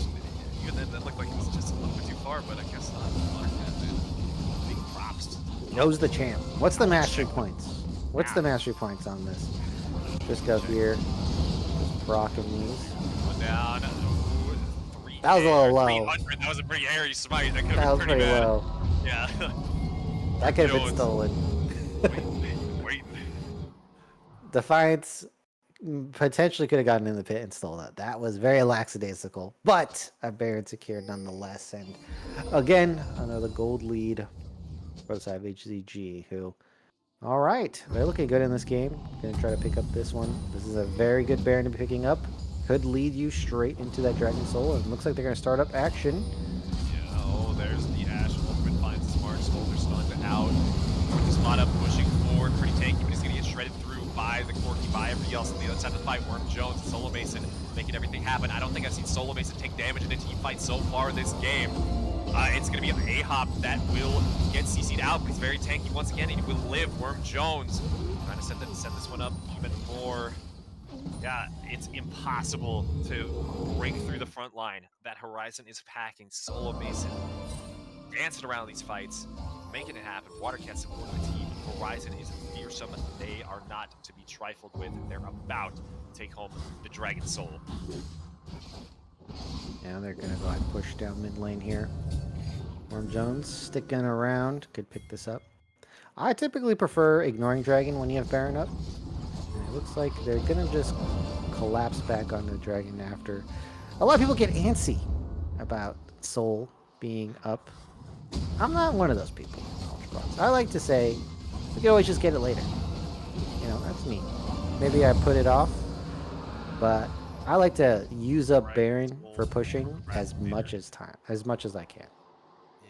Even then, that looked like it was just a little bit too far, but I guess not. Watercat, dude. Big props. Knows the champ. What's the mastery points? What's the mastery points on this? Just go here. Just rocking these. One down. Ooh, three That was a little low. 300. That was a pretty airy smite. That could That have was been pretty pretty bad. low. Yeah. That could have been Jones. stolen. Wait. Defiance potentially could have gotten in the pit and stole that. That was very lackadaisical, but a Baron secured nonetheless. And again, another gold lead for the side of HZG, who, all right, they're looking good in this game. Gonna try to pick up this one. This is a very good Baron to be picking up. Could lead you straight into that Dragon Soul, and looks like they're gonna start up action. Yeah, oh, there's the Ash. Ultimate finds the smart Smolder stunned out. With the spot up, pushing forward, pretty tanky, but he's gonna get shredded through. by the Corky, by everybody else on the other side of the fight. Worm Jones and Solo Mason making everything happen. I don't think I've seen Solo Mason take damage in a team fight so far in this game. It's going to be an A-Hop that will get CC'd out, but he's very tanky once again, and he will live. Worm Jones trying to set this one up even more. Yeah, it's impossible to break through the front line that Horizon is packing. Solo Mason dancing around these fights, making it happen. Watercat supporting the team. Horizon is fearsome. They are not to be trifled with. They're about to take home the Dragon Soul. Now they're going to go ahead and push down mid lane here. Worm Jones sticking around. Could pick this up. I typically prefer ignoring Dragon when you have Baron up. And it looks like they're going to just collapse back onto the Dragon after. A lot of people get antsy about Soul being up. I'm not one of those people. I like to say, we can always just get it later. You know, that's me. Maybe I put it off, but I like to use up Baron for pushing as much as I can.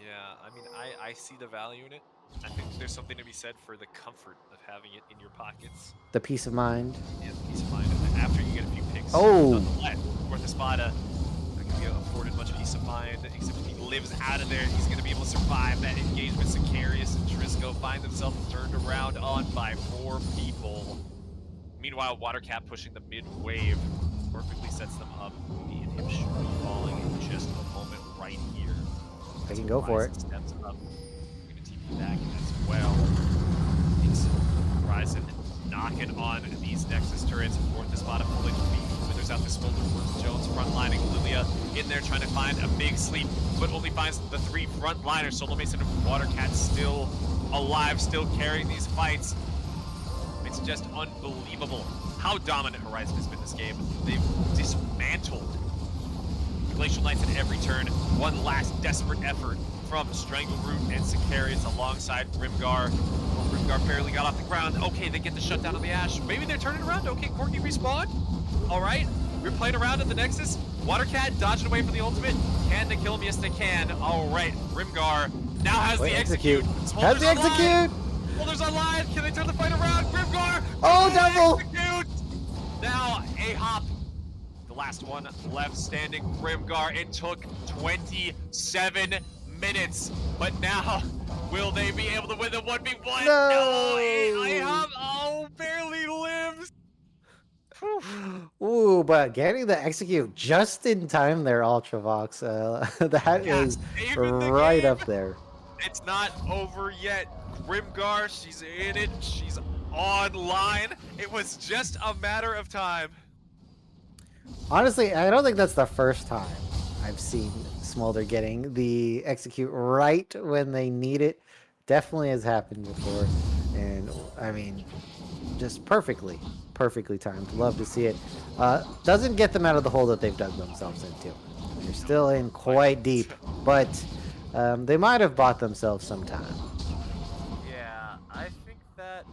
Yeah, I mean, I see the value in it. I think there's something to be said for the comfort of having it in your pockets. The peace of mind. Yeah, the peace of mind after you get a few picks. Oh! Nonetheless, Worth Espada not going to be afforded much peace of mind, except if he lives out of there, he's going to be able to survive that engagement. Sicarius and Trisco find themselves turned around on by 4 people. Meanwhile, Watercat pushing the mid wave perfectly sets them up. Me and him should be falling in just a moment right here. They can go for it. Steps up. We're going to TP back as well. It's Horizon knocking on these Nexus turrets. Fourth Espada pulling the beat. Withers out the smolder. Worth Jones frontlining. Lilia in there trying to find a big sleep, but only finds the 3 frontliners. Solo Mason and Watercat still alive, still carrying these fights. It's just unbelievable how dominant Horizon has been this game. They've dismantled the Glacial Knights at every turn. One last desperate effort from Strangleroot and Sicarius alongside Grimgar. Oh, Grimgar barely got off the ground. Okay, they get the shutdown on the Ash. Maybe they're turning around. Okay, Corky respawn. All right, we're playing around at the Nexus. Watercat dodging away from the ultimate. Can they kill him? Yes, they can. All right, Grimgar now has the execute. Has the execute. Smolder's online. Can they turn the fight around? Grimgar. Oh, double. Execute. Now A-Hop, the last one left standing. Grimgar. It took 27 minutes, but now will they be able to win the 1v1? No. A-Hop. Oh, barely lives. Ooh, but getting the execute just in time there, Ultravox. That is right up there. It's not over yet. Grimgar, she's in it. She's online. It was just a matter of time. Honestly, I don't think that's the first time I've seen Smolder getting the execute right when they need it. Definitely has happened before. And, I mean, just perfectly timed. Love to see it. Doesn't get them out of the hole that they've dug themselves into. They're still in quite deep, but they might have bought themselves some time. Yeah, I think that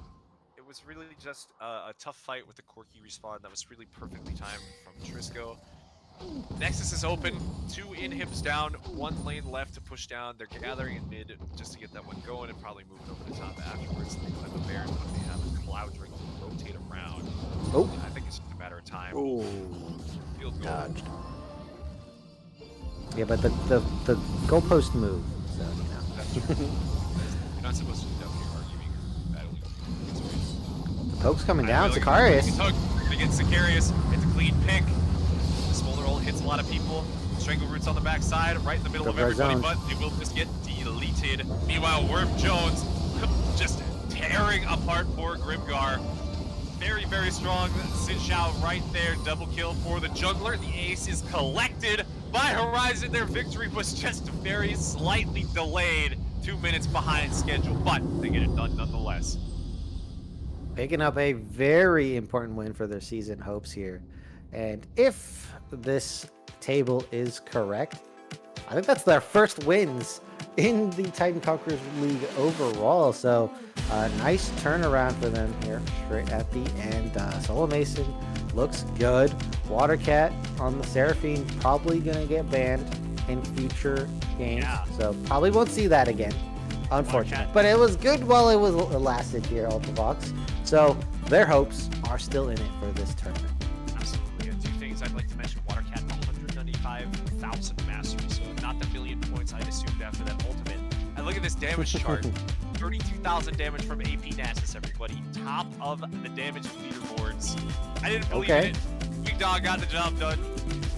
it was really just a tough fight with the Corky respawn that was really perfectly timed from Trisco. Nexus is open, 2 inhibs down, 1 lane left to push down. They're gathering in mid just to get that one going and probably moving over the top afterwards. They climb a Baron, but they have a Cloud Drink to rotate around. Oh. I think it's just a matter of time. Oh, Field goal. dodged. Yeah, but the goalpost move, so you know. That's true. You're not supposed to be down here arguing or battling. The poke's coming down, Sicarius. They're gonna get Sicarius. It's a clean pick. The Smolder ult hits a lot of people. Strangleroot's on the backside, right in the middle of everybody, but they will just get deleted. Meanwhile, Worm Jones just tearing apart poor Grimgar. Very, very strong Xin Xiao right there. Double kill for the jungler. The ace is collected by Horizon. Their victory was just very slightly delayed. 2 minutes behind schedule, but they get it done nonetheless. Picking up a very important win for their season hopes here. And if this table is correct, I think that's their first wins in the Titan Conquerors League overall. So nice turnaround for them here straight at the end. Solo Mason looks good. Watercat on the Seraphine probably going to get banned in future games. Yeah. So probably won't see that again. Unfortunate. But it was good while it was lasted here, Ultravox. So their hopes are still in it for this tournament. Absolutely. And two things I'd like to mention. Watercat, 195,000 mastery, so not the million points I assumed after that ultimate. And look at this damage chart. 32,000 damage from AP Nasus, everybody. Top of the damage leaderboards. I didn't believe in it. Big Dog got the job done.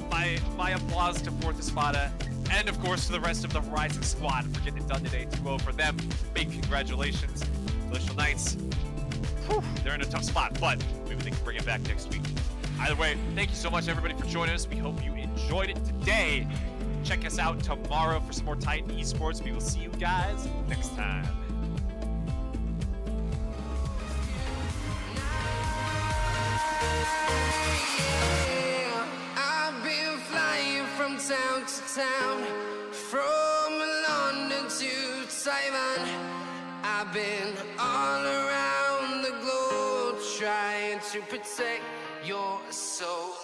My applause to Fourth Espada. And of course to the rest of the Horizon squad for getting it done today. 2-0 for them. Big congratulations. Glacial Knights. Whew, they're in a tough spot, but maybe they can bring it back next week. Either way, thank you so much everybody for joining us. We hope you enjoyed it today. Check us out tomorrow for some more Titan Esports. We will see you guys next time. I've been flying from town to town, from London to Taiwan. I've been all around the globe trying to protect your soul.